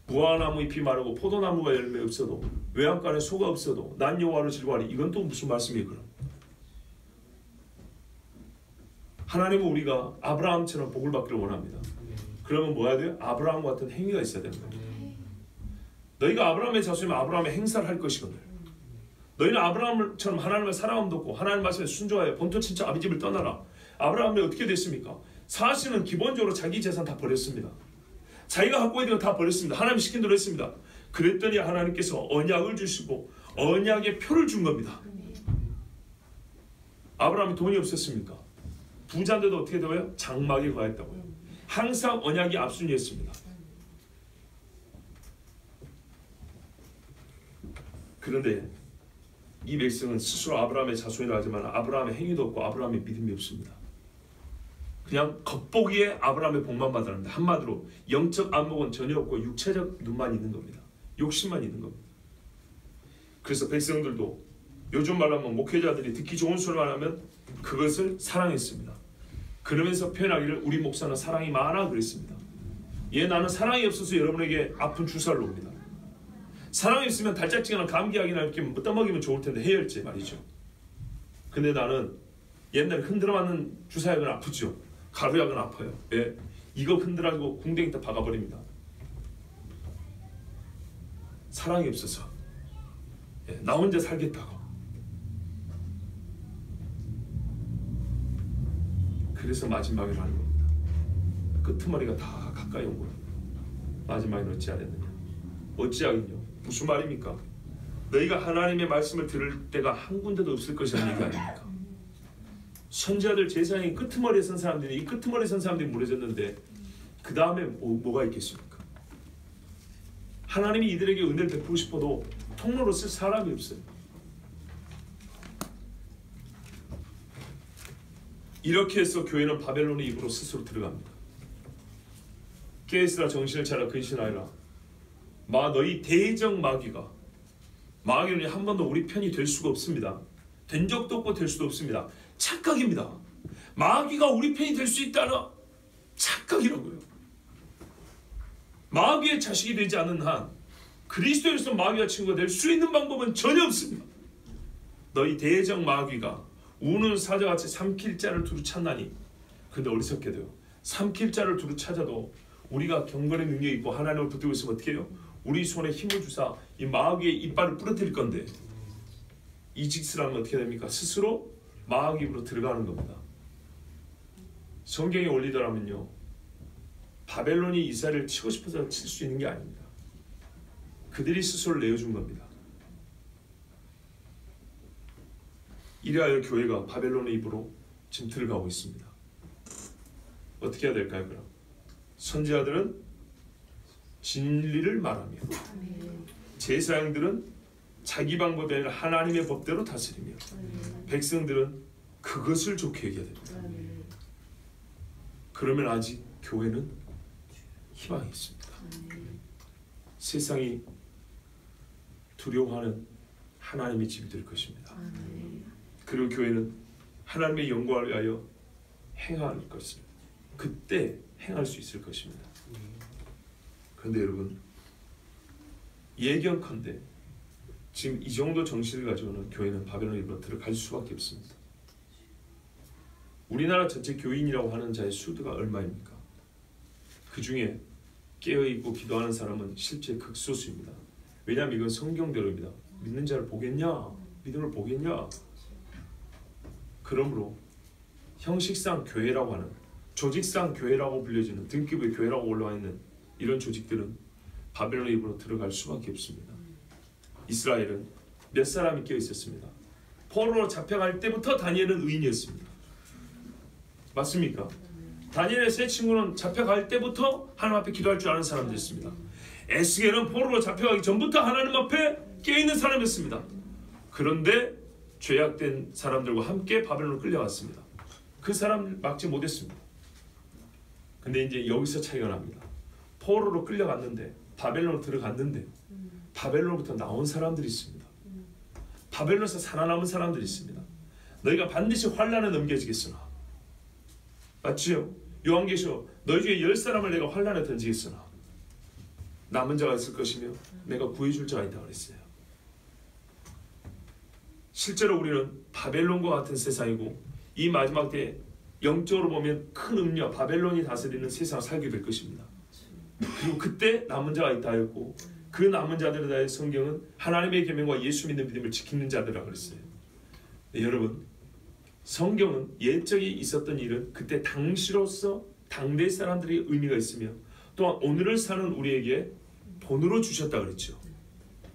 무화과나무 잎이 마르고 포도나무가 열매 없어도 외양간에 소가 없어도 난 여호와로 즐거워하니 이건 또 무슨 말씀이에요? 그럼 하나님은 우리가 아브라함처럼 복을 받기를 원합니다. 그러면 뭐 해야 돼요? 아브라함 같은 행위가 있어야 되는 거예요. 너희가 아브라함의 자손이면 아브라함의 행사를 할 것이거늘 너희는 아브라함처럼 하나님을 사랑함도 없고 하나님 말씀에 순종하여 본토 친척 아비 집을 떠나라. 아브라함이 어떻게 됐습니까? 사실은 기본적으로 자기 재산 다 버렸습니다. 자기가 갖고 있는 거 다 버렸습니다. 하나님 시킨 대로 했습니다. 그랬더니 하나님께서 언약을 주시고 언약의 표를 준 겁니다. 아브라함이 돈이 없었습니까? 부자인데도 어떻게 되어요? 장막에 거했다고요. 항상 언약이 앞순위였습니다. 그런데 이 백성은 스스로 아브라함의 자손이라 하지만 아브라함의 행위도 없고 아브라함의 믿음이 없습니다. 그냥 겉보기에 아브라함의 복만 받았는데 한마디로 영적 안목은 전혀 없고 육체적 눈만 있는 겁니다. 욕심만 있는 겁니다. 그래서 백성들도 요즘 말로 하면 목회자들이 듣기 좋은 소리만 하면 그것을 사랑했습니다. 그러면서 표현하기를 우리 목사는 사랑이 많아 그랬습니다. 나는 사랑이 없어서 여러분에게 아픈 주사를 놉니다. 사랑이 있으면 달짝지근한 감기약이나 이렇게 떠먹이면 좋을 텐데 해열제 말이죠. 근데 나는 옛날에 흔들어 맞는 주사약은 아프죠. 가루약은 아파요. 예, 이거 흔들어가지고 궁뎅이다 박아버립니다. 사랑이 없어서 나 혼자 살겠다고. 그래서 마지막에 하는 겁니다. 끄트머리가 다 가까이 온 거예요. 마지막에 어찌하랬느냐. 어찌하긴요. 무슨 말입니까? 너희가 하나님의 말씀을 들을 때가 한 군데도 없을 것이라는 얘기 아닙니까? 선지자들 제사장이 끄트머리에 선 사람들이 이 끄트머리에 선 사람들이 무너졌는데 그 다음에 뭐가 있겠습니까? 하나님이 이들에게 은혜를 베푸고 싶어도 통로로 쓸 사람이 없어요. 이렇게 해서 교회는 바벨론의 입으로 스스로 들어갑니다. 깨있으라 정신을 차려 근신하여라. 너희 대적 마귀가 마귀는 한 번도 우리 편이 될 수가 없습니다. 된 적도 없고 될 수도 없습니다. 착각입니다. 마귀가 우리 편이 될 수 있다는 착각이라고요. 마귀의 자식이 되지 않는 한 그리스도에서 마귀와 친구가 될 수 있는 방법은 전혀 없습니다. 너희 대적 마귀가 우는 사자같이 삼킬 자를 두루 찾나니. 근데 어리석게도요. 삼킬 자를 두루 찾아도 우리가 경건의 능력이 있고 하나님을 붙들고 있으면 어떻게 해요? 우리 손에 힘을 주사 이 마귀의 이빨을 부러뜨릴 건데 이 짓을 하면 어떻게 됩니까? 스스로 마귀 입으로 들어가는 겁니다. 성경의 원리대로면요. 바벨론이 이스라엘을 치고 싶어서 칠 수 있는 게 아닙니다. 그들이 스스로를 내어준 겁니다. 이래하여 교회가 바벨론의 입으로 지금 들어가고 있습니다. 어떻게 해야 될까요? 그럼 선지자들은 진리를 말하며 제사장들은 자기 방법이 아니라 하나님의 법대로 다스리며 백성들은 그것을 좋게 얘기해야 됩니다. 그러면 아직 교회는 희망이 있습니다. 세상이 두려워하는 하나님의 집이 될 것입니다. 그리고 교회는 하나님의 영광을 위하여 행할 것을 그때 행할 수 있을 것입니다. 그런데 여러분 예견컨대 지금 이 정도 정신을 가지고는 교회는 바벨론 입으로 들어갈 수밖에 없습니다. 우리나라 전체 교인이라고 하는 자의 수가 얼마입니까? 그 중에 깨어있고 기도하는 사람은 실제 극소수입니다. 왜냐하면 이건 성경대로입니다. 믿는 자를 보겠냐? 믿음을 보겠냐? 그러므로 형식상 교회라고 하는 조직상 교회라고 불려지는 등급의 교회라고 올라와 있는 이런 조직들은 바벨론의 입으로 들어갈 수밖에 없습니다. 이스라엘은 몇 사람이 깨어 있었습니다. 포로로 잡혀갈 때부터 다니엘은 의인이었습니다. 맞습니까? 다니엘의 세 친구는 잡혀갈 때부터 하나님 앞에 기도할 줄 아는 사람들이었습니다. 에스겔은 포로로 잡혀가기 전부터 하나님 앞에 깨어있는 사람이었습니다. 그런데 죄악된 사람들과 함께 바벨론으로 끌려갔습니다. 그 사람을 막지 못했습니다. 근데 이제 여기서 차이가 납니다. 포로로 끌려갔는데 바벨론으로 들어갔는데 바벨론부터 나온 사람들이 있습니다. 바벨론에서 살아남은 사람들이 있습니다. 너희가 반드시 환난에 넘겨지겠으나, 맞지요? 요한계시록 너희 중에 10사람을 내가 환난에 던지겠으나 남은 자가 있을 것이며 내가 구해줄 자가 있다고 그랬어요. 실제로 우리는 바벨론과 같은 세상이고 이 마지막 때에 영적으로 보면 큰 음녀 바벨론이 다스리는 세상을 살게 될 것입니다. 그리고 그때 남은 자가 있다 하였고 그 남은 자들에 대해 성경은 하나님의 계명과 예수 믿는 믿음을 지키는 자들이라고 그랬어요. 네, 여러분, 성경은 옛적에 있었던 일은 그때 당시로서 당대 사람들의 의미가 있으며 또한 오늘을 사는 우리에게 본으로 주셨다 그랬죠.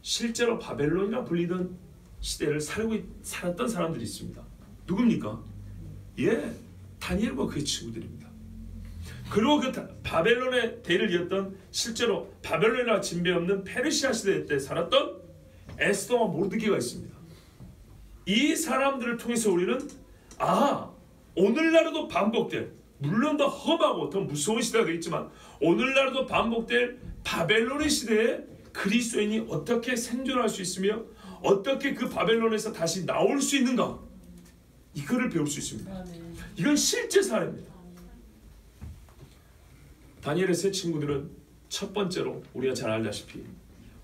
실제로 바벨론이라 불리던 시대를 살았던 사람들이 있습니다. 누굽니까? 다니엘과 그의 친구들입니다. 그리고 그 바벨론의 대를 이었던 실제로 바벨론이라 진배 없는 페르시아 시대 때 살았던 에스더와 모르드게가 있습니다. 이 사람들을 통해서 우리는 오늘날에도 반복될, 물론 더 험하고 더 무서운 시대가 되겠지만 오늘날에도 반복될 바벨론의 시대에 그리스도인이 어떻게 생존할 수 있으며 어떻게 그 바벨론에서 다시 나올 수 있는가, 이거를 배울 수 있습니다. 이건 실제 사례입니다. 다니엘의 세 친구들은 첫 번째로 우리가 잘 알다시피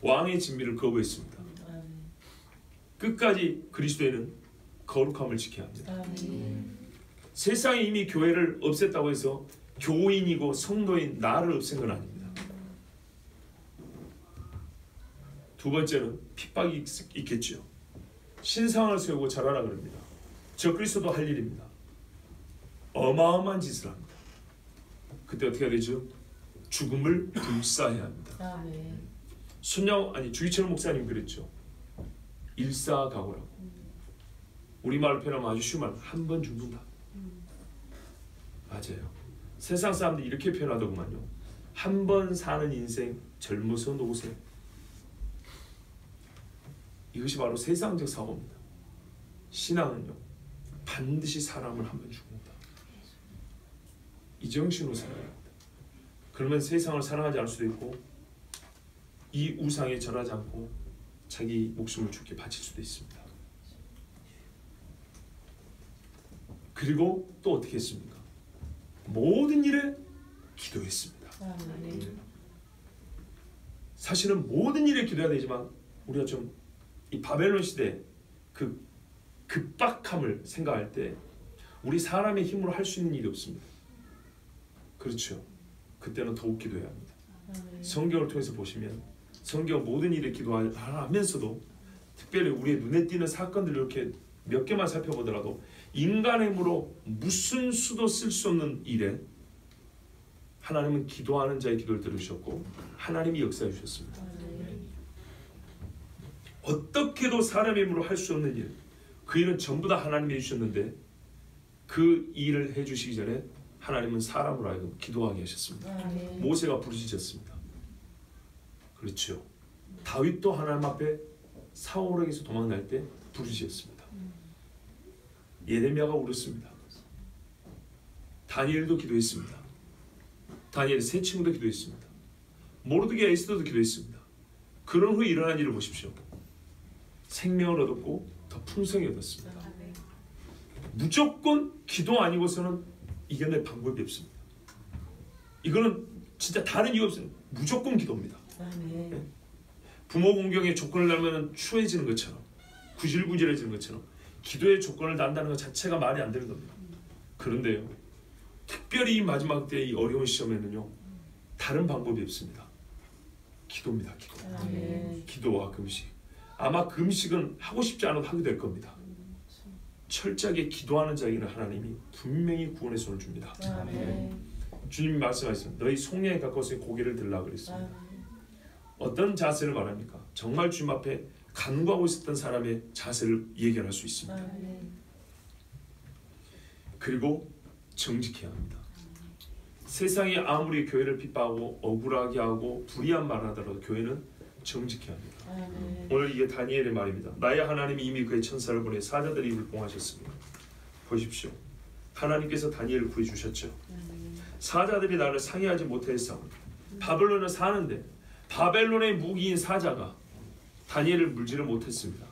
왕의 진미를 거부했습니다. 끝까지 그리스도인은 거룩함을 지켜야 합니다. 세상이 이미 교회를 없앴다고 해서 교인이고 성도인 나를 없앤 건 아닙니다. 두 번째는 핍박이 있겠죠. 신상을 세우고 자라라 그럽니다. 저 그리스도도 할 일입니다. 어마어마한 짓을 합니다. 그때 어떻게 해야 되죠? 죽음을 불사해야 합니다. 주기철 목사님 그랬죠. 일사각오라고. 우리말로 표현하면 아주 쉬운 말, 한 번 죽는다. 맞아요. 세상 사람들이 이렇게 표현하더구만요. 한 번 사는 인생, 젊어서 노세. 이것이 바로 세상적 사고입니다. 신앙은요, 반드시 사람을 한 번 죽는다. 이 정신으로 살아야 합니다. 그러면 세상을 사랑하지 않을 수도 있고 이 우상에 절하지 않고 자기 목숨을 주께 바칠 수도 있습니다. 그리고 또 어떻게 했습니까? 모든 일에 기도했습니다. 사실은 모든 일에 기도해야 되지만 우리가 좀 이 바벨론 시대 그 급박함을 생각할 때 우리 사람의 힘으로 할 수 있는 일이 없습니다. 그렇죠. 그때는 더욱 기도해야 합니다. 성경을 통해서 보시면 성경 모든 일에 기도하면서도 특별히 우리의 눈에 띄는 사건들을 이렇게 몇 개만 살펴보더라도 인간의 힘으로 무슨 수도 쓸 수 없는 일에 하나님은 기도하는 자의 기도를 들으셨고 하나님이 역사해 주셨습니다. 어떻게도 사람의 힘으로 할 수 없는 일, 그 일은 전부 다 하나님이 해주셨는데 그 일을 해주시기 전에 하나님은 사람으로 하여금 기도하게 하셨습니다. 모세가 부르짖었습니다. 그렇죠. 다윗도 하나님 앞에 사울에게서 도망날 때 부르짖었습니다. 예레미야가 울었습니다. 다니엘도 기도했습니다. 다니엘의 세 친구도 기도했습니다. 모르드게 에스더도 기도했습니다. 그런 후에 일어난 일을 보십시오. 생명을 얻었고 더 풍성히 얻었습니다. 무조건 기도 아니고서는 이겨낼 방법이 없습니다. 이거는 진짜 다른 이유 없습니다. 무조건 기도입니다. 부모 공경에 조건을 달면 추해지는 것처럼 구질구질해지는 것처럼 기도의 조건을 단다는 것 자체가 말이 안 되는 겁니다. 그런데요, 특별히 이 마지막 때의 이 어려운 시점에는요, 다른 방법이 없습니다. 기도입니다. 기도. 기도와 금식. 아마 금식은 하고 싶지 않아도 하게 될 겁니다. 철저하게 기도하는 자에게는 하나님이 분명히 구원의 손을 줍니다. 주님이 말씀하셨습니다. 너희 속량에 가까워서 고개를 들라 그랬습니다. 어떤 자세를 말합니까? 정말 주님 앞에 간구하고 있었던 사람의 자세를 예견할 수 있습니다. 그리고 정직해야 합니다. 세상이 아무리 교회를 핍박하고 억울하게 하고 불의한 말을 하더라도 교회는 정직해야 합니다. 오늘 이게 다니엘의 말입니다. 나의 하나님이 이미 그의 천사를 보내 사자들의 입을 봉하셨습니다. 보십시오. 하나님께서 다니엘을 구해주셨죠. 사자들이 나를 상해하지 못했어. 바벨론에 사는데 바벨론의 무기인 사자가 다니엘을 물지를 못했습니다.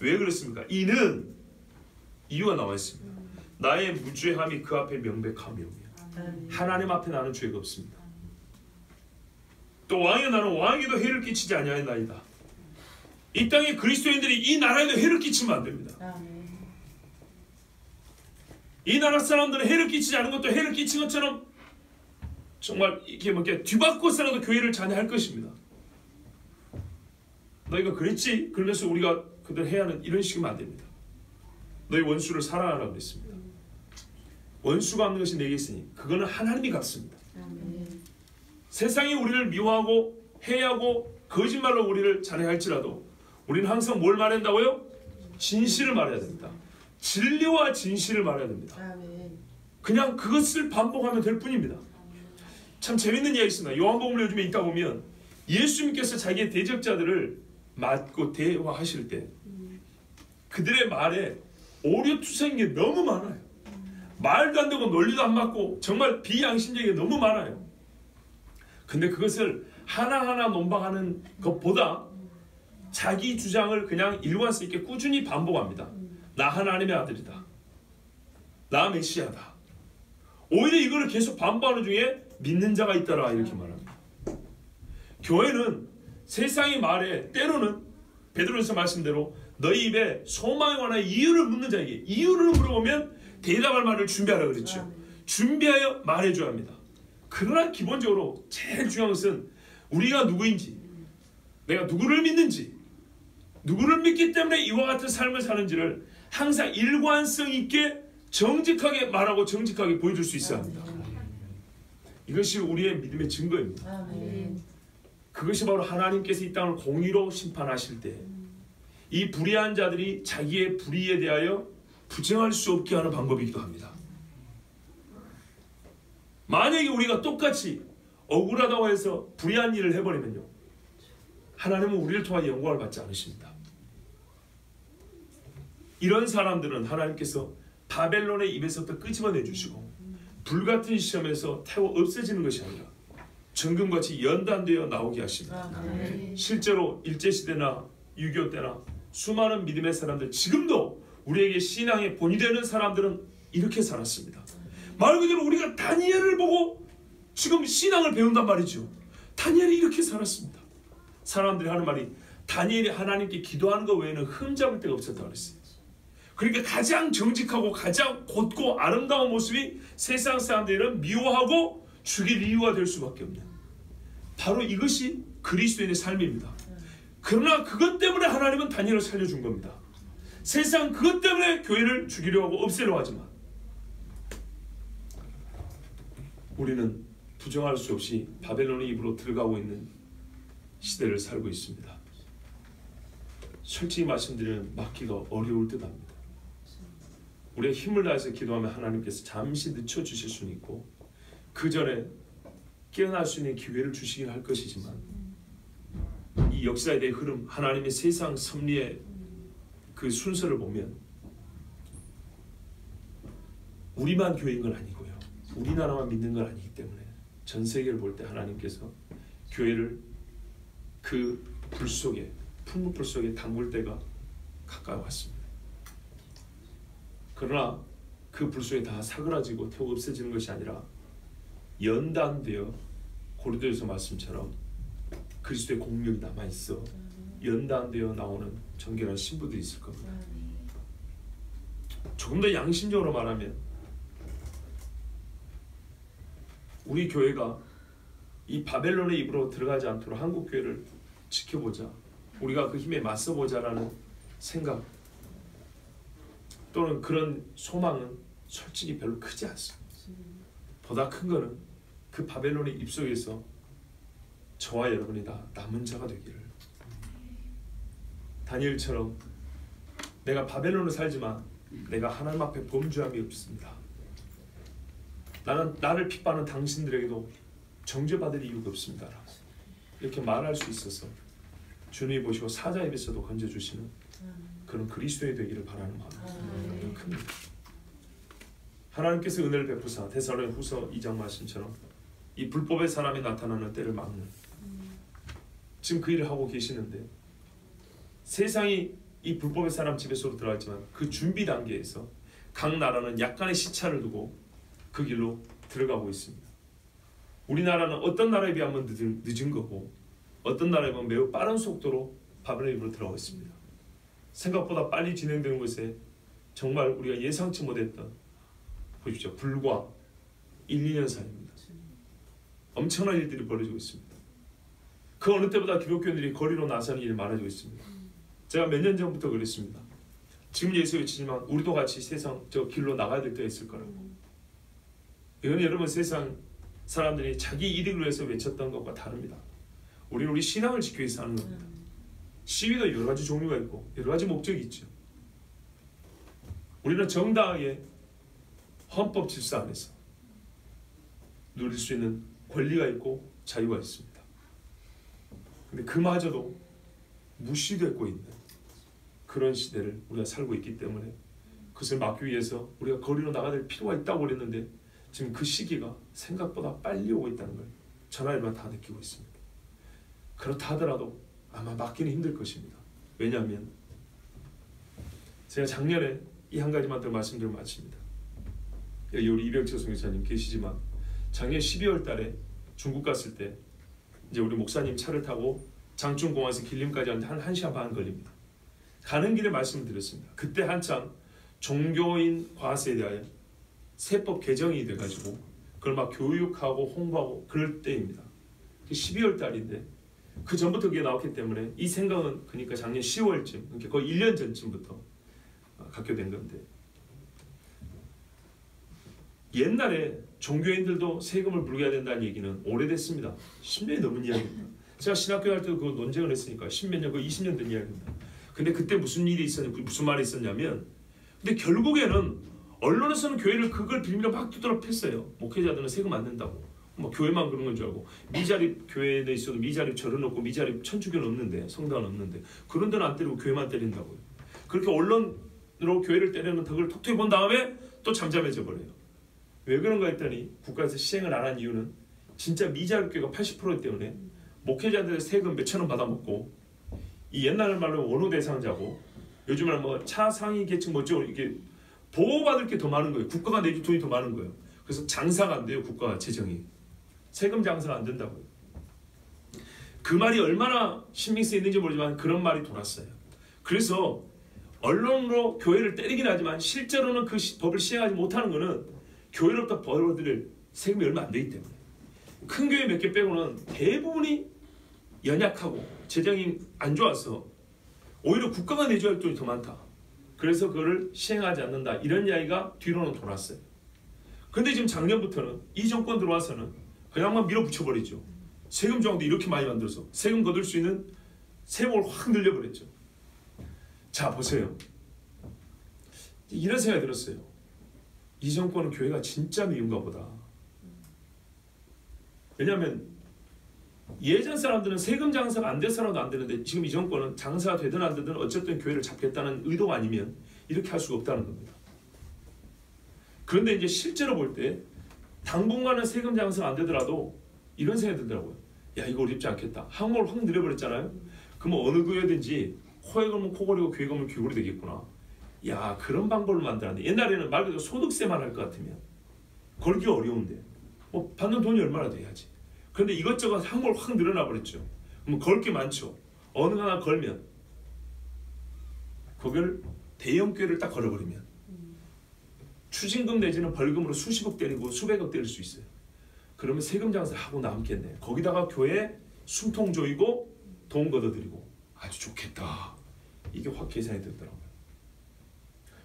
왜 그렇습니까? 이는 이유가 나와 있습니다. 나의 무죄함이 그 앞에 명백함이오며 하나님 앞에 나는 죄가 없습니다. 또 왕이 나는 왕에도 해를 끼치지 아니하였나이다. 이 땅의 그리스도인들이 이 나라에도 해를 끼치면 안 됩니다. 이 나라 사람들은 해를 끼치지 않은 것도 해를 끼친 것처럼 정말 이렇게 뒤바꿔서라도 교회를 잔해할 것입니다. 너희가 그랬지? 그러면서 우리가 그들 해야 하는 이런 식이면 안 됩니다. 너희 원수를 사랑하라고 그랬습니다. 원수가 없는 것이 내게 있으니 그거는 하나님이 갚습니다. 세상이 우리를 미워하고 해하고 거짓말로 우리를 잔해할지라도 우리는 항상 뭘 말한다고요? 진실을 말해야 됩니다. 진리와 진실을 말해야 됩니다. 그냥 그것을 반복하면 될 뿐입니다. 참 재밌는 이야기 있습니다. 요한복음을 요즘에 읽다 보면 예수님께서 자기의 대적자들을 맞고 대화하실 때 그들의 말에 오류투성인 게 너무 많아요. 말도 안 되고 논리도 안 맞고 정말 비양심적인 게 너무 많아요. 근데 그것을 하나하나 논박하는 것보다 자기 주장을 그냥 일관성 있게 꾸준히 반복합니다. 나 하나님의 아들이다. 나 메시아다. 오히려 이거를 계속 반복하는 중에 믿는 자가 있더라 이렇게 말합니다. 교회는 세상의 말에 때로는 베드로에서 말씀대로 너희 입에 소망에 관한 이유를 묻는 자에게 이유를 물어보면 대답할 말을 준비하라 그랬죠. 준비하여 말해줘야 합니다. 그러나 기본적으로 제일 중요한 것은 우리가 누구인지, 내가 누구를 믿는지, 누구를 믿기 때문에 이와 같은 삶을 사는지를 항상 일관성 있게 정직하게 말하고 정직하게 보여줄 수 있어야 합니다. 이것이 우리의 믿음의 증거입니다. 그것이 바로 하나님께서 이 땅을 공의로 심판하실 때 이 불의한 자들이 자기의 불의에 대하여 부정할 수 없게 하는 방법이기도 합니다. 만약에 우리가 똑같이 억울하다고 해서 불의한 일을 해버리면요, 하나님은 우리를 통하여 영광을 받지 않으십니다. 이런 사람들은 하나님께서 바벨론의 입에서부터 끄집어내 주시고 불같은 시험에서 태워 없애지는 것이 아니라 정금같이 연단되어 나오게 하십니다. 실제로 일제시대나 6.25 때나 수많은 믿음의 사람들, 지금도 우리에게 신앙의 본이 되는 사람들은 이렇게 살았습니다. 말 그대로 우리가 다니엘을 보고 지금 신앙을 배운단 말이죠. 다니엘이 이렇게 살았습니다. 사람들이 하는 말이 다니엘이 하나님께 기도하는 것 외에는 흠잡을 데가 없었다고 그랬어요. 그러니까 가장 정직하고 가장 곧고 아름다운 모습이 세상 사람들은 미워하고 죽일 이유가 될 수밖에 없는, 바로 이것이 그리스도인의 삶입니다. 그러나 그것 때문에 하나님은 다니엘을 살려준 겁니다. 세상 그것 때문에 교회를 죽이려 하고 없애려 하지만 우리는 부정할 수 없이 바벨론의 입으로 들어가고 있는 시대를 살고 있습니다. 솔직히 말씀드리면 막기가 어려울 듯 합니다. 우리의 힘을 다해서 기도하면 하나님께서 잠시 늦춰주실 수는 있고 그 전에 깨어날 수 있는 기회를 주시긴 할 것이지만, 이 역사에 대한 흐름, 하나님의 세상 섭리의 그 순서를 보면 우리만 교회인 건 아니고요, 우리나라만 믿는 건 아니기 때문에 전 세계를 볼 때 하나님께서 교회를 그 불 속에, 풍문불 속에 담글 때가 가까이 왔습니다. 그러나 그 불 속에 다 사그라지고 태워 없어지는 것이 아니라 연단되어 고린도전서 말씀처럼 그리스도의 공력이 남아있어 연단되어 나오는 정결한 신부들이 있을 겁니다. 조금 더 양심적으로 말하면 우리 교회가 이 바벨론의 입으로 들어가지 않도록 한국 교회를 지켜보자, 우리가 그 힘에 맞서보자라는 생각 또는 그런 소망은 솔직히 별로 크지 않습니다. 보다 큰 거는 그 바벨론의 입속에서 저와 여러분이 다 남은 자가 되기를, 다니엘처럼 내가 바벨론을 살지만 내가 하나님 앞에 범죄함이 없습니다. 나를 핍박하는 당신들에게도 정죄받을 이유가 없습니다. 이렇게 말할 수 있어서 주님이 보시고 사자 입에서도 건져주시는 그런 그리스도인이 되기를 바라는 마음이 큽니다. 하나님께서 은혜를 베푸사 데살로니가후서 2장 말씀처럼 이 불법의 사람이 나타나는 때를 막는, 지금 그 일을 하고 계시는데 세상이 이 불법의 사람 집에서도 들어갔지만 그 준비 단계에서 각 나라는 약간의 시차를 두고 그 길로 들어가고 있습니다. 우리나라는 어떤 나라에 비하면 늦은 거고 어떤 나라에 비하면 매우 빠른 속도로 바벨론으로 들어가고 있습니다. 생각보다 빨리 진행되는 것에 정말 우리가 예상치 못했던, 보십시오, 불과 1, 2년 사이입니다. 엄청난 일들이 벌어지고 있습니다. 그 어느 때보다 기독교인들이 거리로 나서는 일이 많아지고 있습니다. 제가 몇 년 전부터 그랬습니다. 지금 예수 외치지만 우리도 같이 세상 저 길로 나가야 될 때가 있을 거라고. 이건 여러분 세상 사람들이 자기 이익을 위해서 외쳤던 것과 다릅니다. 우리는 우리 신앙을 지키기 위해서 하는 겁니다. 시위도 여러 가지 종류가 있고 여러 가지 목적이 있죠. 우리는 정당하게 헌법 질서 안에서 누릴 수 있는 권리가 있고 자유가 있습니다. 근데 그마저도 무시되고 있는 그런 시대를 우리가 살고 있기 때문에 그것을 막기 위해서 우리가 거리로 나가야 될 필요가 있다고 그랬는데 지금 그 시기가 생각보다 빨리 오고 있다는 걸 전화일만 다 느끼고 있습니다. 그렇다 하더라도 아마 막기는 힘들 것입니다. 왜냐하면 제가 작년에 이 한 가지만 더 말씀드리고 마칩니다. 여기 우리 이병철 선교사님 계시지만 작년 12월 달에 중국 갔을 때 이제 우리 목사님 차를 타고 장충공항에서 길림까지 한 1시간 반 걸립니다. 가는 길에 말씀을 드렸습니다. 그때 한창 종교인 과세에 대하여 세법 개정이 돼가지고 그걸 막 교육하고 홍보하고 그럴 때입니다. 12월 달인데 그 전부터 그게 나왔기 때문에 이 생각은 그러니까 작년 10월쯤, 그러니까 거의 1년 전쯤부터 갖게 된 건데, 옛날에 종교인들도 세금을 물게 해야 된다는 얘기는 오래됐습니다. 10년이 넘은 이야기입니다. 제가 신학교 할 때도 그거 논쟁을 했으니까 10몇 년, 거의 20년 된 이야기입니다. 근데 그때 무슨 일이 있었냐면, 무슨 말이 있었냐면, 근데 결국에는 언론에서는 교회를 그걸 빌미로 막 두드러 팼어요. 목회자들은 세금 안 낸다고. 뭐 교회만 그런 건 줄 알고, 미자립 교회에 있어도 미자립 절은 없고 미자립 천주교는 없는데, 성당은 없는데 그런 데는 안 때리고 교회만 때린다고요. 그렇게 언론으로 교회를 때리는 덕을 톡톡히 본 다음에 또 잠잠해져 버려요. 왜 그런가 했더니 국가에서 시행을 안 한 이유는 진짜 미자립 교회가 80%이기 때문에 목회자들 세금 몇천 원 받아먹고, 이 옛날 말로 원호 대상자고 요즘은 뭐 차상위 계층 뭐죠, 이게 보호받을 게 더 많은 거예요. 국가가 내줄 돈이 더 많은 거예요. 그래서 장사가 안 돼요. 국가 재정이 세금 장사가 안 된다고요. 그 말이 얼마나 신빙 쓰이는지 모르지만 그런 말이 돌았어요. 그래서 언론으로 교회를 때리긴 하지만 실제로는 그 법을 시행하지 못하는 것은 교회로부터 벌어들일 세금이 얼마 안 되기 때문에 큰 교회 몇 개 빼고는 대부분이 연약하고 재정이 안 좋아서 오히려 국가가 내줘야 할 돈이 더 많다. 그래서 그거를 시행하지 않는다. 이런 이야기가 뒤로는 돌았어요. 근데 지금 작년부터는 이 정권 들어와서는 그냥만 밀어붙여버리죠. 세금 조항도 이렇게 많이 만들어서 세금 거둘 수 있는 세목을 확 늘려버렸죠. 자 보세요. 이런 생각이 들었어요. 이 정권은 교회가 진짜 미운가 보다. 왜냐하면 예전 사람들은 세금 장사가 안 돼서라도 안 되는데 지금 이 정권은 장사가 되든 안 되든 어쨌든 교회를 잡겠다는 의도가 아니면 이렇게 할 수가 없다는 겁니다. 그런데 이제 실제로 볼 때 당분간은 세금 장사가 안 되더라도 이런 생각이 들더라고요. 야 이거 어렵지 않겠다. 항목을 확 늘려버렸잖아요. 그러면 어느 교회든지 코에 걸면 코걸이고 귀에 걸면 귀걸이 되겠구나. 야 그런 방법을 만들었는데 옛날에는 말 그대로 소득세만 할 것 같으면 걸기 어려운데 뭐 받는 돈이 얼마나 돼야지. 그런데 이것저것 항목을 확 늘어나 버렸죠. 그럼 걸 게 많죠. 어느 하나 걸면 그걸 대형 교회를 딱 걸어버리면 추징금 내지는 벌금으로 수십억 때리고 수백억 때릴 수 있어요. 그러면 세금 장사 하고 남겠네. 거기다가 교회 숨통 조이고 돈 걷어들이고 아주 좋겠다. 이게 확 계산이 되더라고요.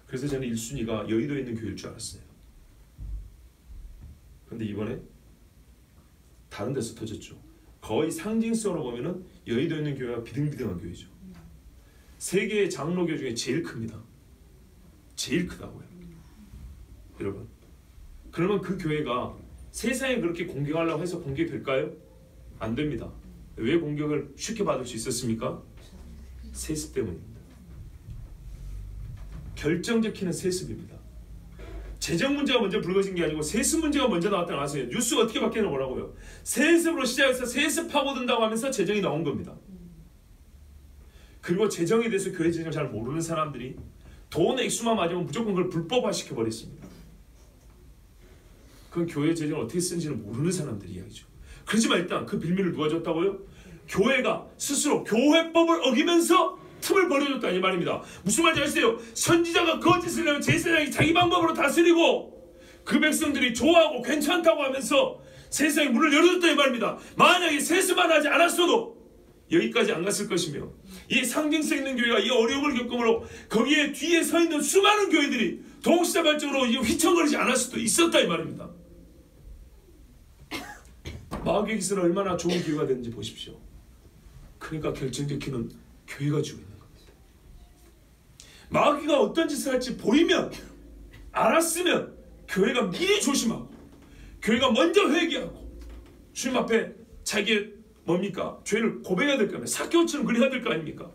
그래서 저는 1순위가 여의도에 있는 교회일 줄 알았어요. 그런데 이번에 다른 데서 터졌죠. 거의 상징성으로 보면은 여의도에 있는 교회가 비등비등한 교회죠. 세계의 장로교 중에 제일 큽니다. 제일 크다고요. 여러분. 그러면 그 교회가 세상에 그렇게 공격하려고 해서 공격될까요? 안 됩니다. 왜 공격을 쉽게 받을 수 있었습니까? 세습 때문입니다. 결정적 키는 세습입니다. 재정 문제가 먼저 불거진 게 아니고 세습 문제가 먼저 나왔다 나왔어요. 뉴스가 어떻게 바뀌나 보라고요. 세습으로 시작해서 세습 파고든다고 하면서 재정이 나온 겁니다. 그리고 재정에 대해서 교회 재정을 잘 모르는 사람들이 돈 액수만 맞으면 무조건 그걸 불법화 시켜버렸습니다. 그건 교회 재정을 어떻게 쓰는지를 모르는 사람들이 이야기죠. 그렇지만 일단 그 빌미를 누가 줬다고요? 교회가 스스로 교회법을 어기면서 틈을 벌여줬다 이 말입니다. 무슨 말인지 아시죠? 선지자가 거짓을 내면 제사장이 자기 방법으로 다스리고 그 백성들이 좋아하고 괜찮다고 하면서 세상에 문을 열어줬다 이 말입니다. 만약에 세습만 하지 않았어도 여기까지 안 갔을 것이며 이 상징성 있는 교회가 이 어려움을 겪음으로 거기에 뒤에 서 있는 수많은 교회들이 동시다발적으로 휘청거리지 않을 수도 있었다 이 말입니다. 마귀의 기술은 얼마나 좋은 기회가 되는지 보십시오. 그러니까 결정적 키는 교회가 주고 있는 겁니다. 마귀가 어떤 짓을 할지 보이면 알았으면 교회가 미리 조심하고 교회가 먼저 회개하고 주님 앞에 자기의 뭡니까? 죄를 고백해야 될 거 아닙니까? 사개오처럼 그래야 될 거 아닙니까?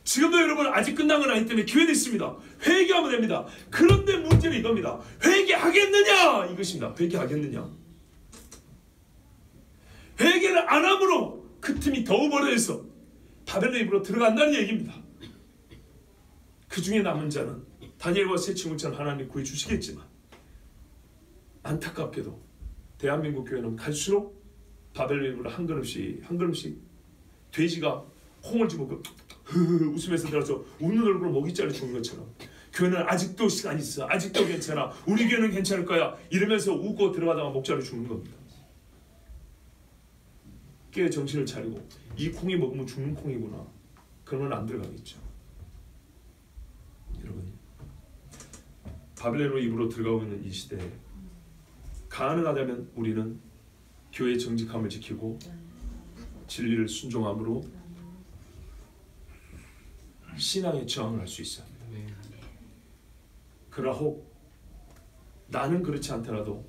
지금도 여러분 아직 끝난 건 아니기 때문에 기회는 있습니다. 회개하면 됩니다. 그런데 문제는 이겁니다. 회개하겠느냐? 이것입니다. 회개하겠느냐? 회개를 안 함으로 그 틈이 더 벌어져서 바벨론 입으로 들어간다는 얘기입니다. 그 중에 남은 자는 다니엘과 세 친구처럼 하나님 구해주시겠지만 안타깝게도 대한민국 교회는 갈수록 바벨론 입으로 한 걸음씩 돼지가 홍을 집어먹고 웃으면서 들어서 웃는 얼굴로 먹이자를 주는 것처럼 교회는 아직도 시간이 있어. 아직도 괜찮아. 우리 교회는 괜찮을 거야. 이러면서 웃고 들어가다가 목자를 주는 겁니다. 깨어 정신을 차리고 이 콩이 먹으면 죽는 콩이구나. 그러면 안 들어가겠죠. 여러분 바벨론 입으로 들어가고 있는 이 시대에 가능하다면 우리는 교회의 정직함을 지키고 진리를 순종함으로 신앙의 저항을 할 수 있어야 합니다. 그러나 혹 나는 그렇지 않더라도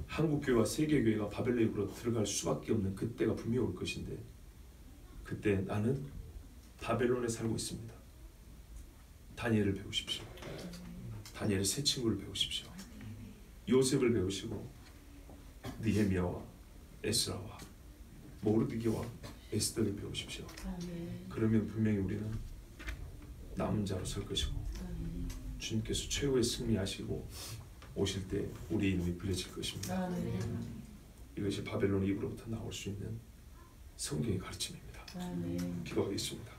한국교회와 세계교회가 바벨론 입으로 들어갈 수밖에 없는 그때가 분명히 올 것인데 그때 나는 바벨론에 살고 있습니다. 다니엘을 배우십시오. 다니엘의 세 친구를 배우십시오. 요셉을 배우시고 느헤미야와 에스라와 모르드게와 에스더를 배우십시오. 그러면 분명히 우리는 남은 자로 설 것이고 주님께서 최후의 승리하시고 오실 때 우리의 이름이 불려질 것입니다. 이것이 바벨론 입으로부터 나올 수 있는 성경의 가르침입니다. 기도하겠습니다.